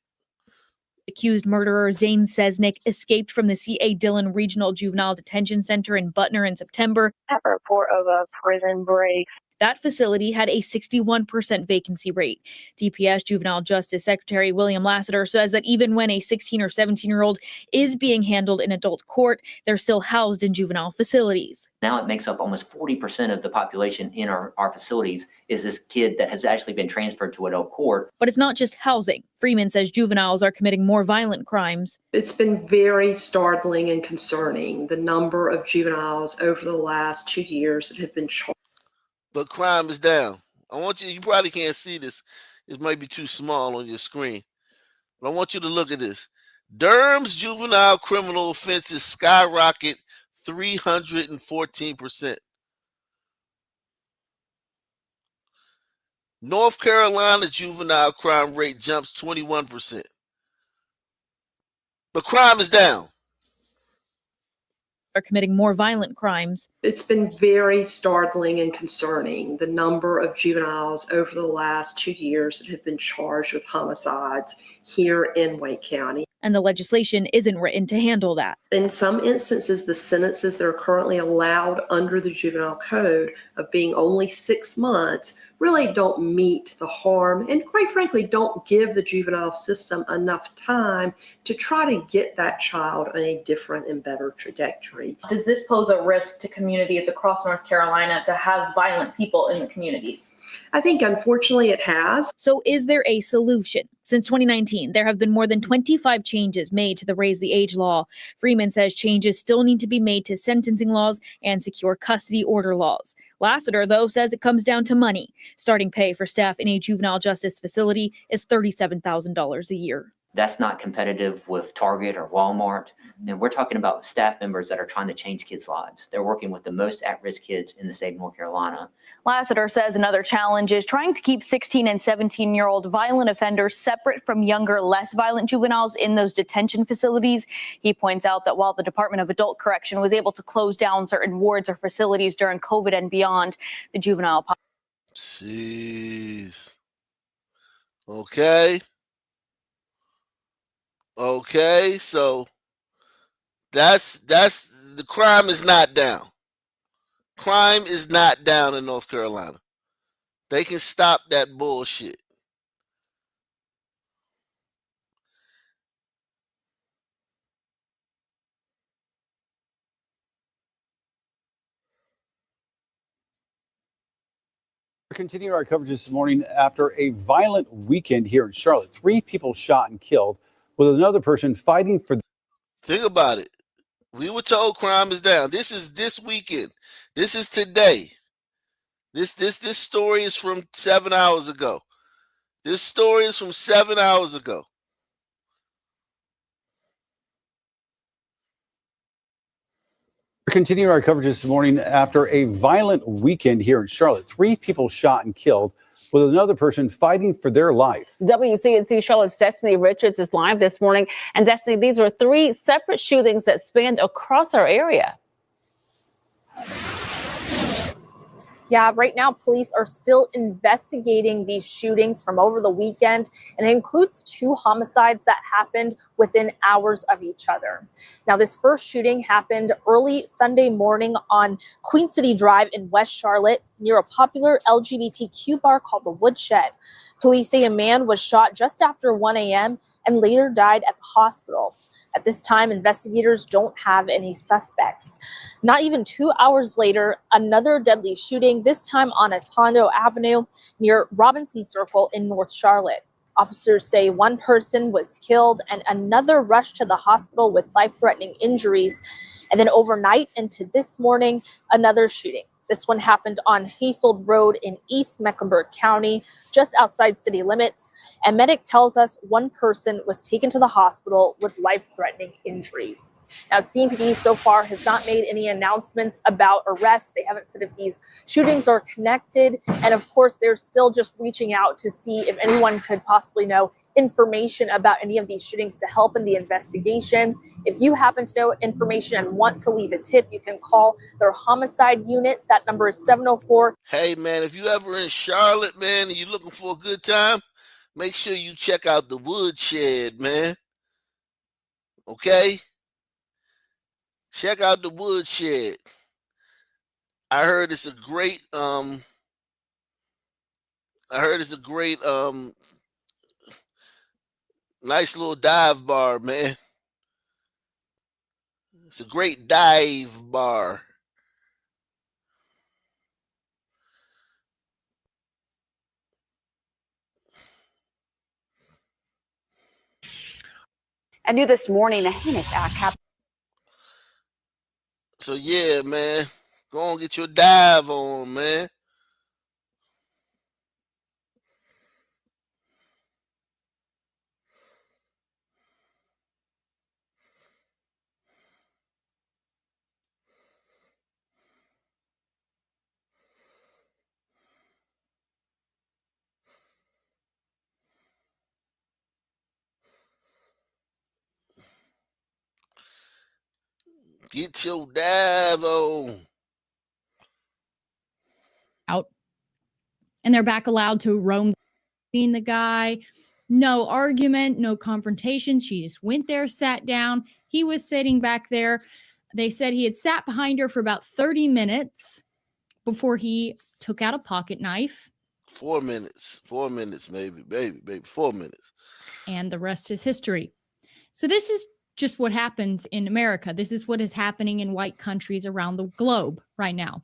Accused murderer Zane Sesnick escaped from the C.A. Dillon Regional Juvenile Detention Center in Butner in September. At report of a prison break. That facility had a 61% vacancy rate. DPS Juvenile Justice Secretary William Lassiter says that even when a 16 or 17-year-old is being handled in adult court, they're still housed in juvenile facilities. Now it makes up almost 40% of the population in our facilities is this kid that has actually been transferred to adult court. But it's not just housing. Freeman says juveniles are committing more violent crimes. It's been very startling and concerning, the number of juveniles over the last 2 years that have been charged. But crime is down. I want you probably can't see this. It might be too small on your screen. But I want you to look at this. Durham's juvenile criminal offenses skyrocket 314%. North Carolina juvenile crime rate jumps 21%. But crime is down. Are committing more violent crimes. It's been very startling and concerning, the number of juveniles over the last 2 years that have been charged with homicides here in Wake County. And the legislation isn't written to handle that. In some instances, the sentences that are currently allowed under the juvenile code of being only 6 months really don't meet the harm and, quite frankly, don't give the juvenile system enough time to try to get that child on a different and better trajectory. Does this pose a risk to communities across North Carolina to have violent people in the communities? I think, unfortunately, it has. So is there a solution? Since 2019, there have been more than 25 changes made to the Raise the Age law. Freeman says changes still need to be made to sentencing laws and secure custody order laws. Lassiter, though, says it comes down to money. Starting pay for staff in a juvenile justice facility is $37,000 a year. That's not competitive with Target or Walmart. And we're talking about staff members that are trying to change kids' lives. They're working with the most at-risk kids in the state of North Carolina. Lassiter says another challenge is trying to keep 16 and 17-year-old violent offenders separate from younger, less violent juveniles in those detention facilities. He points out that while the Department of Adult Correction was able to close down certain wards or facilities during COVID and beyond, the juvenile Jeez. Okay. Okay, so that's the crime is not down. Crime is not down in North Carolina. They can stop that bullshit. We're continuing our coverage this morning after a violent weekend here in Charlotte. 3 people shot and killed, with another person fighting for. Think about it. We were told crime is down. This is this weekend. This is today. This story is from 7 hours ago. This story is from 7 hours ago. We're continuing our coverage this morning after a violent weekend here in Charlotte. 3 people shot and killed, with another person fighting for their life. WCNC Charlotte's Destiny Richards is live this morning. And Destiny, these were 3 separate shootings that spanned across our area. Yeah, right now, police are still investigating these shootings from over the weekend, and it includes 2 homicides that happened within hours of each other. Now, this first shooting happened early Sunday morning on Queen City Drive in West Charlotte near a popular LGBTQ bar called The Woodshed. Police say a man was shot just after 1 a.m. and later died at the hospital. At this time, investigators don't have any suspects. Not even 2 hours later, another deadly shooting, this time on Atondo Avenue near Robinson Circle in North Charlotte. Officers say 1 person was killed and another rushed to the hospital with life-threatening injuries. And then overnight into this morning, another shooting. This one happened on Hayfield Road in East Mecklenburg County, just outside city limits. And medic tells us 1 person was taken to the hospital with life-threatening injuries. Now, CMPD so far has not made any announcements about arrests. They haven't said if these shootings are connected. And of course, they're still just reaching out to see if anyone could possibly know information about any of these shootings to help in the investigation. If you happen to know information and want to leave a tip, you can call their homicide unit. That number is 704. Hey, man, if you ever in Charlotte, man, and you're looking for a good time, make sure you check out The Woodshed, man. Okay? Check out the woodshed. I heard it's a great nice little dive bar, man. It's a great dive bar. And new this morning, a heinous act. So yeah, man. Go on, get your dive on, man. Get your dive on. Out. And they're back allowed to roam being the guy. No argument, no confrontation. She just went there, sat down. He was sitting back there. They said he had sat behind her for about 30 minutes before he took out a pocket knife. 4 minutes. 4 minutes, maybe. Baby. 4 minutes. And the rest is history. So this is just what happens in America. This is what is happening in white countries around the globe right now.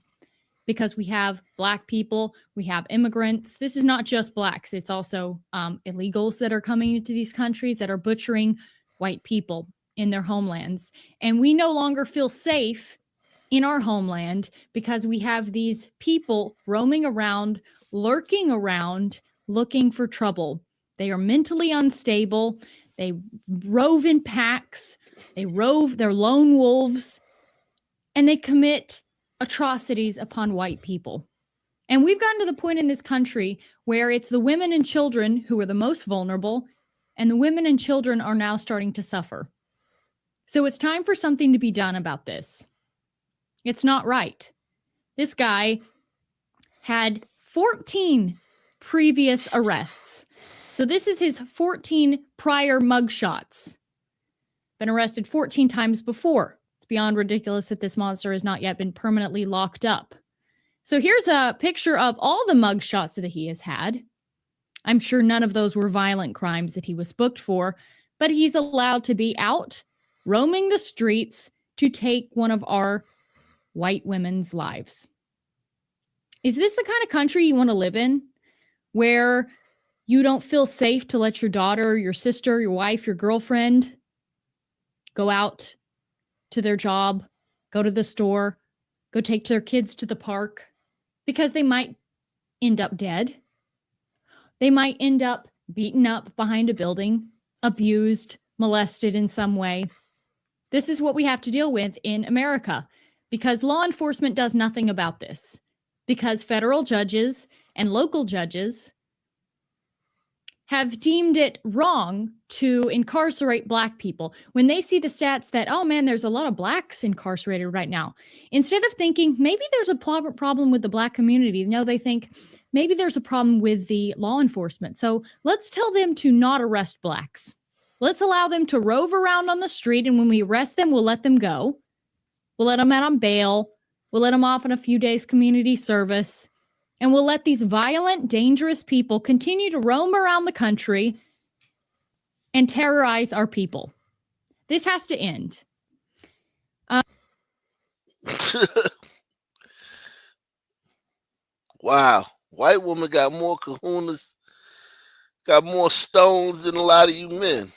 Because we have Black people, we have immigrants. This is not just Blacks. It's also illegals that are coming into these countries that are butchering white people in their homelands. And we no longer feel safe in our homeland because we have these people roaming around, lurking around, looking for trouble. They are mentally unstable. They rove in packs. They're lone wolves. And they commit atrocities upon white people. And we've gotten to the point in this country where it's the women and children who are the most vulnerable, and the women and children are now starting to suffer. So it's time for something to be done about this. It's not right. This guy had 14 previous arrests. So this is his 14 prior mugshots. Been arrested 14 times before. Beyond ridiculous that this monster has not yet been permanently locked up. So here's a picture of all the mugshots that he has had. I'm sure none of those were violent crimes that he was booked for, but he's allowed to be out roaming the streets to take one of our white women's lives. Is this the kind of country you want to live in, where you don't feel safe to let your daughter, your sister, your wife, your girlfriend go out to their job, go to the store, go take their kids to the park, because they might end up dead. They might end up beaten up behind a building, abused, molested in some way. This is what we have to deal with in America, because law enforcement does nothing about this, because federal judges and local judges have deemed it wrong to incarcerate Black people. When they see the stats that, oh man, there's a lot of Blacks incarcerated right now, instead of thinking maybe there's a problem with the Black community, no, they think maybe there's a problem with the law enforcement. So let's tell them to not arrest Blacks. Let's allow them to rove around on the street, and when we arrest them, we'll let them go. We'll let them out on bail. We'll let them off in a few days community service. And we'll let these violent, dangerous people continue to roam around the country and terrorize our people. This has to end. Wow. White woman got more kahunas, got more stones than a lot of you men.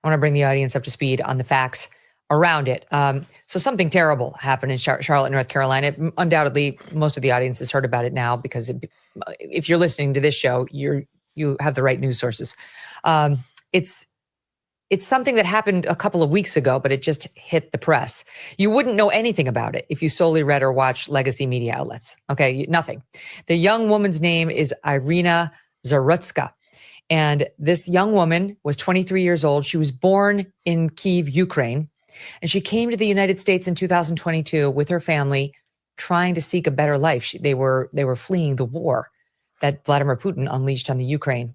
I want to bring the audience up to speed on the facts around it. So something terrible happened in Charlotte, North Carolina. Undoubtedly, most of the audience has heard about it now, because if you're listening to this show, you have the right news sources. It's something that happened a couple of weeks ago, but it just hit the press. You wouldn't know anything about it if you solely read or watched legacy media outlets. Okay, nothing. The young woman's name is Irina Zarutska. And this young woman was 23 years old. She was born in Kyiv, Ukraine. And she came to the United States in 2022 with her family, trying to seek a better life. They were fleeing the war that Vladimir Putin unleashed on the Ukraine.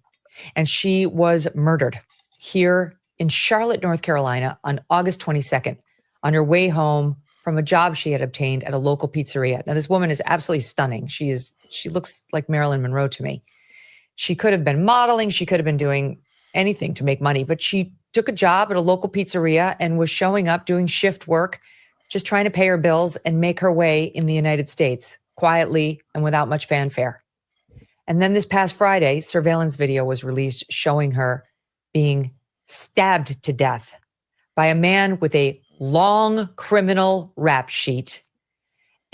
And she was murdered here in Charlotte, North Carolina on August 22nd on her way home from a job she had obtained at a local pizzeria. Now, this woman is absolutely stunning. She looks like Marilyn Monroe to me. She could have been modeling. She could have been doing anything to make money, but she took a job at a local pizzeria and was showing up doing shift work, just trying to pay her bills and make her way in the United States quietly and without much fanfare. And then this past Friday, surveillance video was released showing her being stabbed to death by a man with a long criminal rap sheet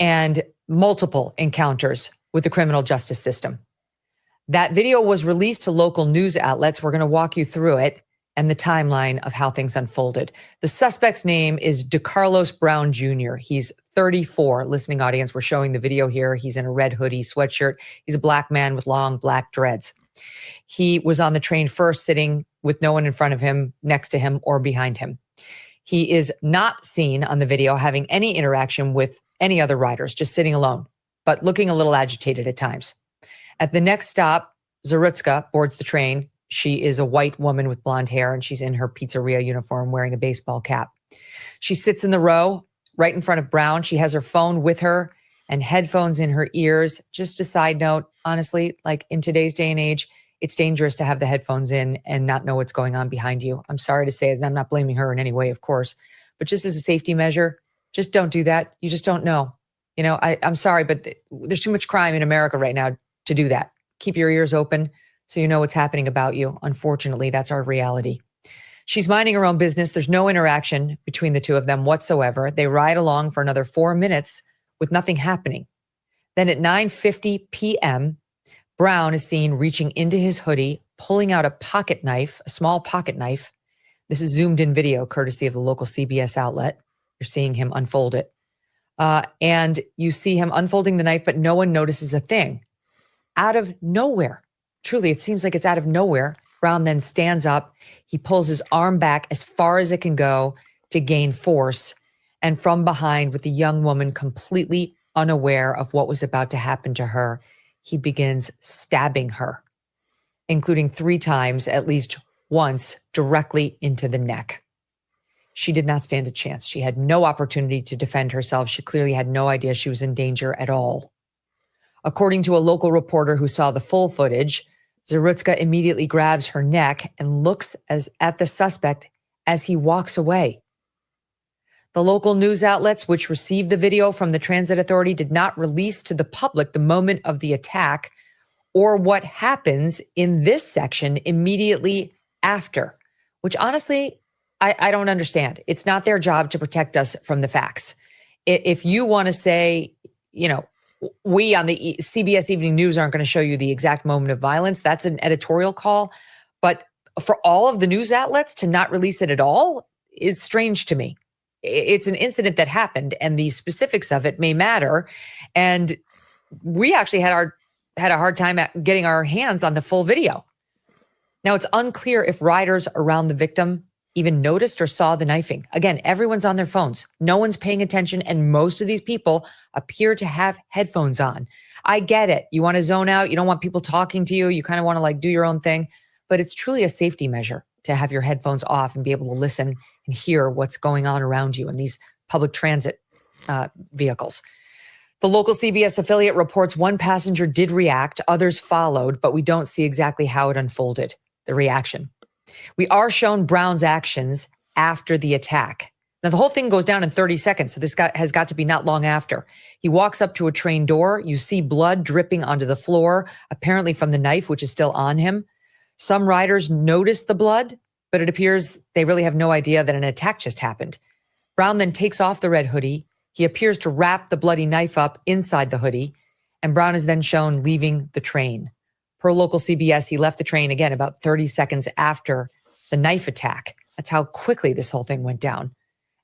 and multiple encounters with the criminal justice system. That video was released to local news outlets. We're going to walk you through it and the timeline of how things unfolded. The suspect's name is DeCarlos Brown Jr. He's 34. Listening audience, we're showing the video here. He's in a red hoodie, sweatshirt. He's a black man with long black dreads. He was on the train first, sitting with no one in front of him, next to him, or behind him. He is not seen on the video having any interaction with any other riders, just sitting alone, but looking a little agitated at times. At the next stop, Zarutska boards the train. She is a white woman with blonde hair, and she's in her pizzeria uniform wearing a baseball cap. She sits in the row right in front of Brown. She has her phone with her and headphones in her ears. Just a side note, honestly, like in today's day and age, it's dangerous to have the headphones in and not know what's going on behind you. I'm sorry to say it, and I'm not blaming her in any way, of course, but just as a safety measure, just don't do that. You just don't know. You know, I'm sorry, but there's too much crime in America right now to do that. Keep your ears open so you know what's happening about you. Unfortunately, that's our reality. She's minding her own business. There's no interaction between the two of them whatsoever. They ride along for another 4 minutes with nothing happening. Then at 9:50 p.m., Brown is seen reaching into his hoodie, pulling out a pocket knife, a small pocket knife. This is zoomed in video, courtesy of the local CBS outlet. You're seeing him unfold it. And you see him unfolding the knife, but no one notices a thing. Out of nowhere, truly, it seems like it's out of nowhere, Brown then stands up. He pulls his arm back as far as it can go to gain force. And from behind, with the young woman completely unaware of what was about to happen to her, he begins stabbing her, including 3 times, at least once, directly into the neck. She did not stand a chance. She had no opportunity to defend herself. She clearly had no idea she was in danger at all. According to a local reporter who saw the full footage, Zarutska immediately grabs her neck and looks at the suspect as he walks away. The local news outlets, which received the video from the transit authority, did not release to the public the moment of the attack or what happens in this section immediately after, which honestly, I don't understand. It's not their job to protect us from the facts. If you want to say, you know, we on the CBS Evening News aren't going to show you the exact moment of violence, that's an editorial call. But for all of the news outlets to not release it at all is strange to me. It's an incident that happened, and the specifics of it may matter. And we actually had a hard time at getting our hands on the full video. Now, it's unclear if riders around the victim even noticed or saw the knifing. Again, everyone's on their phones. No one's paying attention, and most of these people appear to have headphones on. I get it. You want to zone out. You don't want people talking to you. You kind of want to like do your own thing, but it's truly a safety measure to have your headphones off and be able to listen and hear what's going on around you in these public transit vehicles. The local CBS affiliate reports one passenger did react, others followed, but we don't see exactly how it unfolded, the reaction. We are shown Brown's actions after the attack. Now, the whole thing goes down in 30 seconds, so this guy has got to be not long after. He walks up to a train door. You see blood dripping onto the floor, apparently from the knife, which is still on him. Some riders notice the blood, but it appears they really have no idea that an attack just happened. Brown then takes off the red hoodie. He appears to wrap the bloody knife up inside the hoodie, and Brown is then shown leaving the train. Per local CBS, he left the train again about 30 seconds after the knife attack. That's how quickly this whole thing went down.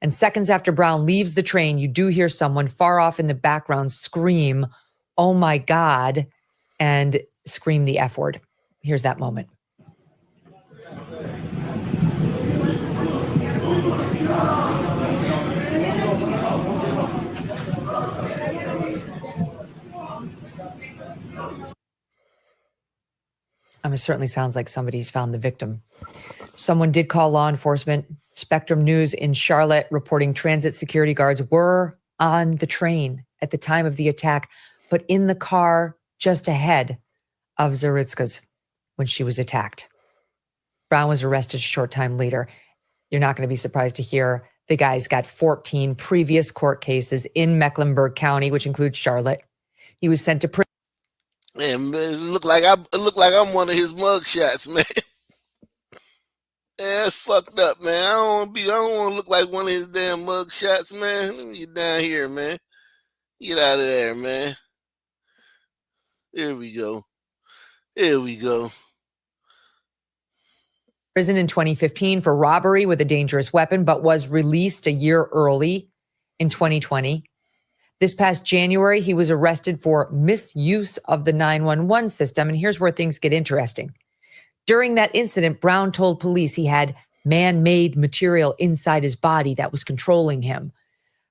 And seconds after Brown leaves the train, you do hear someone far off in the background scream, "Oh my God," and scream the F word. Here's that moment. It certainly sounds like somebody's found the victim. Someone did call law enforcement. Spectrum News in Charlotte reporting transit security guards were on the train at the time of the attack, but in the car just ahead of Zaritska's when she was attacked. Brown was arrested a short time later. You're not going to be surprised to hear the guy's got 14 previous court cases in Mecklenburg County, which includes Charlotte. He was sent to prison. Man, it look like I'm one of his mug shots, man. Yeah, that's fucked up, man. I don't want to look like one of his damn mug shots, man. Let me get down here, man. Get out of there, man. Here we go. Prison in 2015 for robbery with a dangerous weapon, but was released a year early in 2020. This past January, he was arrested for misuse of the 911 system. And here's where things get interesting. During that incident, Brown told police he had man-made material inside his body that was controlling him.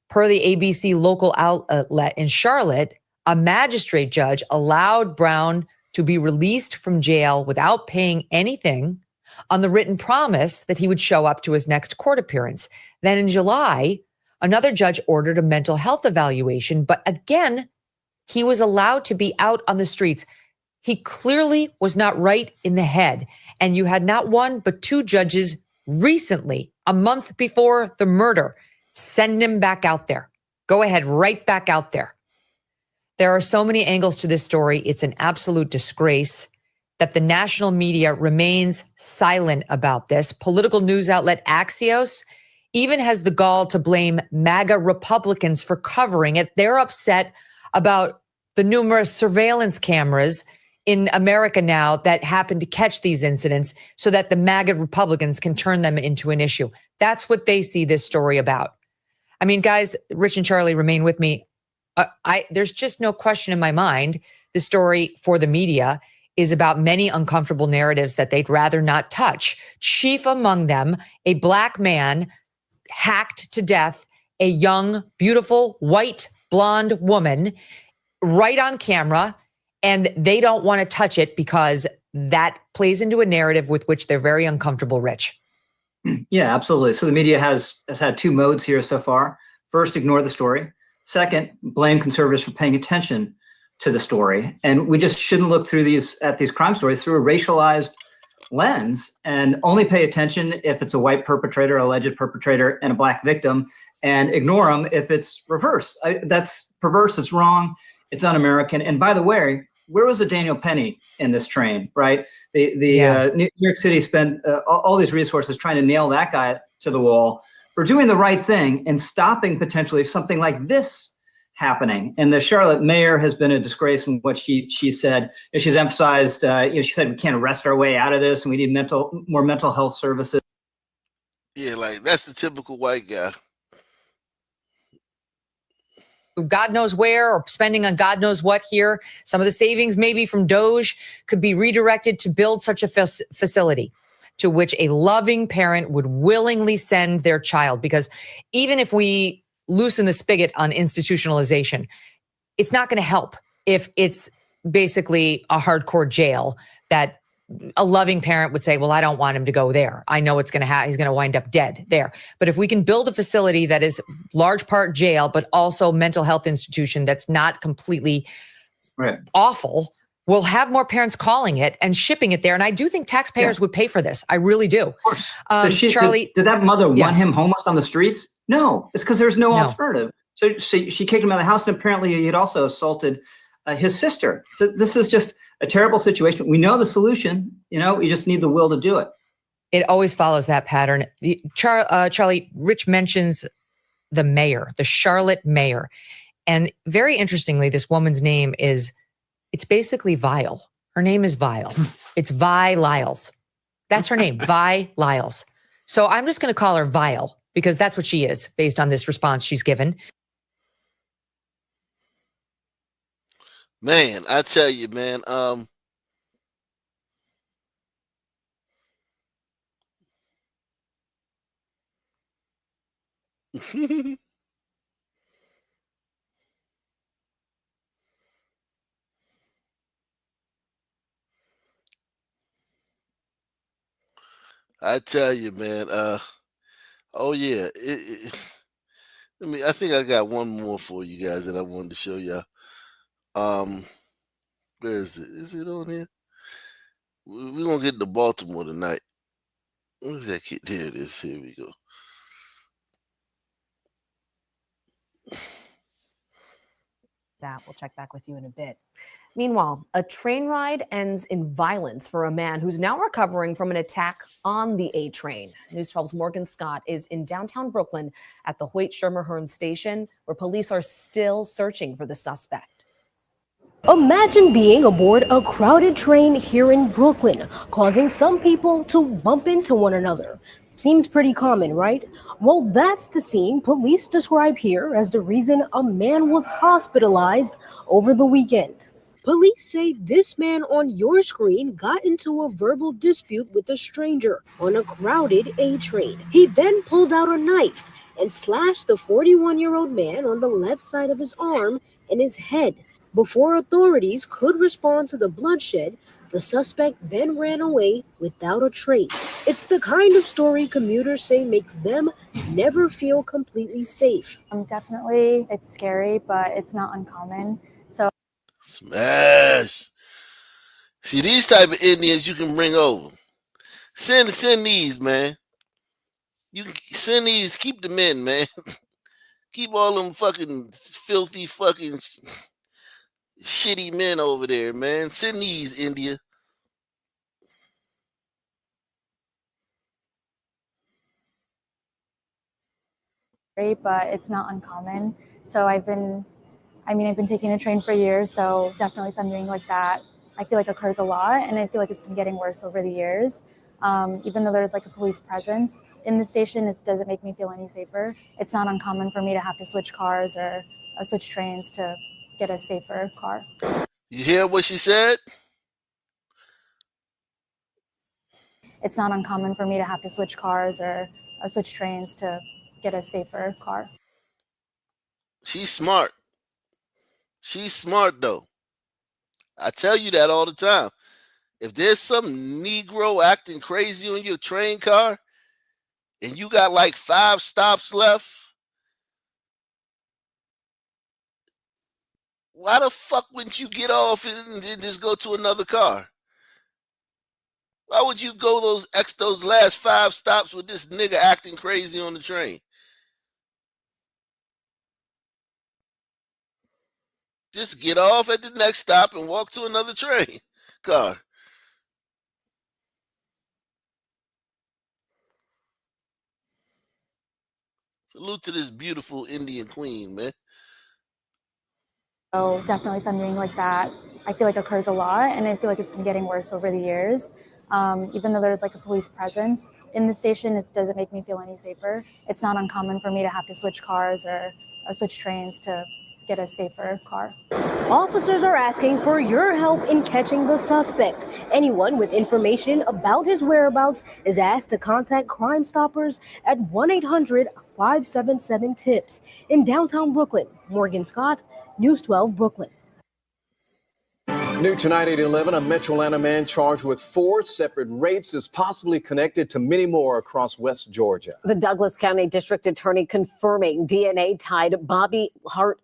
Per the ABC local outlet in Charlotte, a magistrate judge allowed Brown to be released from jail without paying anything on the written promise that he would show up to his next court appearance. Then in July, another judge ordered a mental health evaluation, but again, he was allowed to be out on the streets. He clearly was not right in the head. And you had not one, but two judges recently, a month before the murder, send him back out there. Go ahead, right back out there. There are so many angles to this story. It's an absolute disgrace that the national media remains silent about this. Political news outlet Axios even has the gall to blame MAGA Republicans for covering it. They're upset about the numerous surveillance cameras in America now that happen to catch these incidents so that the MAGA Republicans can turn them into an issue. That's what they see this story about. I mean, guys, Rich and Charlie, remain with me. There's just no question in my mind. The story for the media is about many uncomfortable narratives that they'd rather not touch. Chief among them, a Black man hacked to death a young, beautiful, white, blonde woman right on camera, and they don't want to touch it because that plays into a narrative with which they're very uncomfortable, Rich. Yeah, absolutely. So the media has had two modes here so far. First, ignore the story. Second, blame conservatives for paying attention to the story. And we just shouldn't look through at these crime stories through a racialized lens and only pay attention if it's a white perpetrator, alleged perpetrator, and a Black victim, and ignore them if it's reverse. That's perverse. It's wrong. It's un-American. And by the way, where was the Daniel Penny in this train, right? New York City spent all these resources trying to nail that guy to the wall for doing the right thing and stopping potentially something like this happening. And the Charlotte mayor has been a disgrace in what she said. She's emphasized, she said we can't arrest our way out of this, and we need more mental health services. Yeah, like that's the typical white guy. God knows where, or spending on God knows what here. Some of the savings maybe from Doge could be redirected to build such a facility to which a loving parent would willingly send their child. Because even if we loosen the spigot on institutionalization, it's not going to help if it's basically a hardcore jail that a loving parent would say, well, I don't want him to go there. I know he's going to wind up dead there. But if we can build a facility that is large part jail, but also mental health institution that's not completely awful, we'll have more parents calling it and shipping it there. And I do think taxpayers would pay for this. I really do. Charlie, did that mother want him homeless on the streets? No, it's because there's no alternative. So she kicked him out of the house, and apparently he had also assaulted his sister. So this is just a terrible situation. We know the solution. We just need the will to do it. It always follows that pattern. Charlie, Rich mentions the mayor, the Charlotte mayor. And very interestingly, this woman's name it's basically Vile. Her name is Vile. It's Vi Lyles. That's her name, Vi Lyles. So I'm just going to call her Vile because that's what she is based on this response she's given. Man, I tell you, man, I tell you, man. Oh yeah. I think I got one more for you guys that I wanted to show y'all. Where is it? Is it on here? We're gonna get to Baltimore tonight. Where's that kid? There it is. Here we go. That we'll check back with you in a bit. Meanwhile, a train ride ends in violence for a man who's now recovering from an attack on the A train. News 12's Morgan Scott is in downtown Brooklyn at the Hoyt-Schermerhorn station, where police are still searching for the suspect. Imagine being aboard a crowded train here in Brooklyn, causing some people to bump into one another. Seems pretty common, right? Well, that's the scene police describe here as the reason a man was hospitalized over the weekend. Police say this man on your screen got into a verbal dispute with a stranger on a crowded A train. He then pulled out a knife and slashed the 41-year-old man on the left side of his arm and his head. Before authorities could respond to the bloodshed, the suspect then ran away without a trace. It's the kind of story commuters say makes them never feel completely safe. Definitely, it's scary, but it's not uncommon. So Smash. See, these type of Indians you can bring over. Send these, man. You can send these, keep them in, man. Keep all them fucking filthy fucking shitty men over there, man. Send these, India. but it's not uncommon. So I've been taking the train for years, so definitely something like that I feel like occurs a lot, and I feel like it's been getting worse over the years. Even though there's like a police presence in the station, it doesn't make me feel any safer. It's not uncommon for me to have to switch cars or switch trains to get a safer car. You hear what she said? It's not uncommon for me to have to switch cars or switch trains to get a safer car. She's smart. She's smart, though. I tell you that all the time. If there's some Negro acting crazy on your train car and you got like 5 stops left, why the fuck wouldn't you get off and then just go to another car? Why would you go those last 5 stops with this nigga acting crazy on the train? Just get off at the next stop and walk to another train car. Salute to this beautiful Indian queen, man. So definitely something like that I feel like occurs a lot, and I feel like it's been getting worse over the years. Even though there's like a police presence in the station, it doesn't make me feel any safer. It's not uncommon for me to have to switch cars or switch trains to get a safer car. Officers are asking for your help in catching the suspect. Anyone with information about his whereabouts is asked to contact Crime Stoppers at 1-800-577-TIPS. In downtown Brooklyn, Morgan Scott, News 12 Brooklyn. New tonight at 11, a Metro Atlanta man charged with 4 separate rapes is possibly connected to many more across West Georgia. The Douglas County District Attorney confirming DNA tied Bobby Lee Hart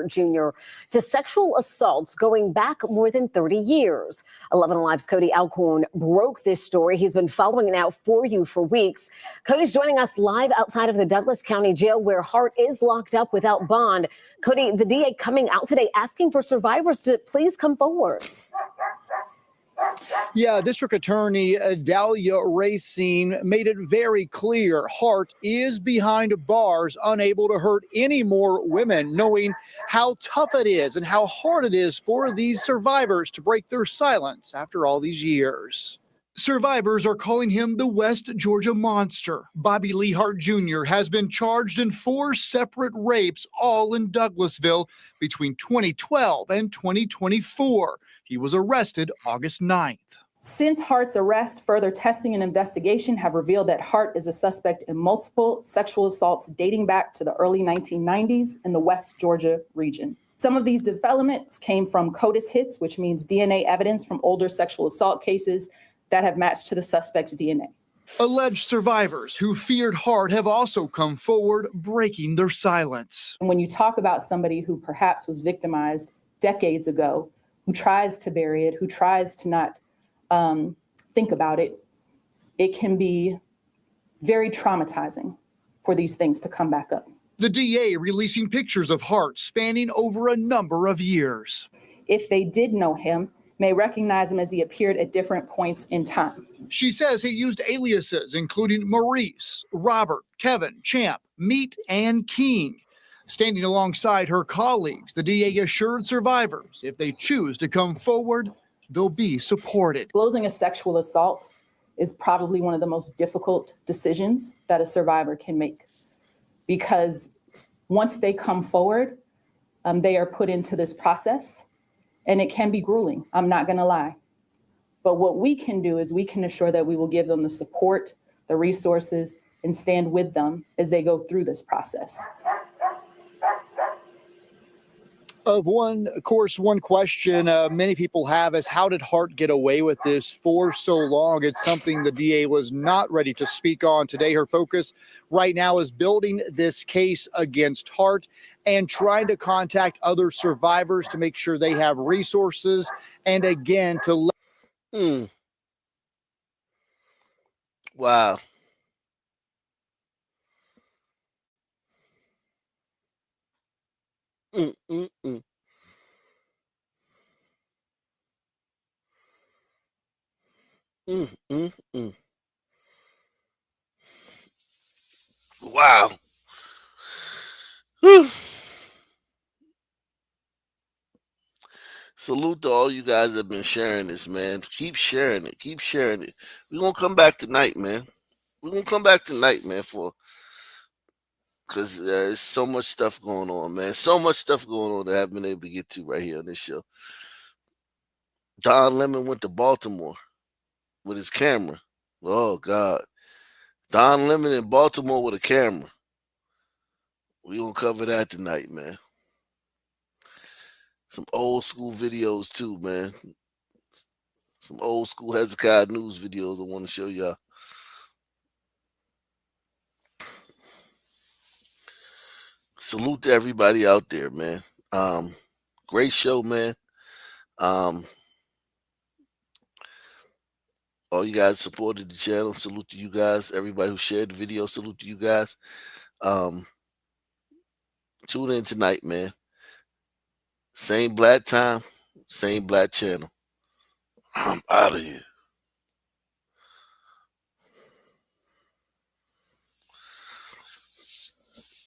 Jr. to sexual assaults going back more than 30 years. 11 Alive's Cody Alcorn broke this story. He's been following it out for you for weeks. Cody's joining us live outside of the Douglas County Jail where Hart is locked up without bond. Cody, the DA coming out today asking for survivors to please come forward. Yeah, District Attorney Dahlia Racine made it very clear Hart is behind bars, unable to hurt any more women, knowing how tough it is and how hard it is for these survivors to break their silence after all these years. Survivors are calling him the West Georgia monster. Bobby Lee Hart Jr. has been charged in 4 separate rapes, all in Douglasville, between 2012 and 2024. He was arrested August 9th. Since Hart's arrest, further testing and investigation have revealed that Hart is a suspect in multiple sexual assaults dating back to the early 1990s in the West Georgia region. Some of these developments came from CODIS hits, which means DNA evidence from older sexual assault cases that have matched to the suspect's DNA. Alleged survivors who feared Hart have also come forward, breaking their silence. And when you talk about somebody who perhaps was victimized decades ago, who tries to bury it, who tries to not think about it, it can be very traumatizing for these things to come back up. The DA releasing pictures of Hart spanning over a number of years. If they did know him, may recognize him as he appeared at different points in time. She says he used aliases including Maurice, Robert, Kevin, Champ, Meat, and King. Standing alongside her colleagues, the DA assured survivors if they choose to come forward, they'll be supported. Disclosing a sexual assault is probably one of the most difficult decisions that a survivor can make, because once they come forward, they are put into this process, and it can be grueling. I'm not going to lie. But what we can do is we can assure that we will give them the support, the resources, and stand with them as they go through this process. One question many people have is, how did Hart get away with this for so long? It's something the DA was not ready to speak on today. Her focus right now is building this case against Hart and trying to contact other survivors to make sure they have resources. And again, to let Wow. Mm, mm, mm. Mm, mm, mm. Wow. Whew. Salute to all you guys that have been sharing this, man. Keep sharing it. Keep sharing it. We're going to come back tonight, man. We're going to come back tonight, man, because there's so much stuff going on, man. So much stuff going on that I haven't been able to get to right here on this show. Don Lemon went to Baltimore with his camera. Oh, God. Don Lemon in Baltimore with a camera. We're going to cover that tonight, man. Some old school videos, too, man. Some old school Hezekiah News videos I want to show y'all. Salute to everybody out there, man. Great show, man. All you guys supported the channel. Salute to you guys. Everybody who shared the video, salute to you guys. Tune in tonight, man. Same black time, same black channel. I'm out of here.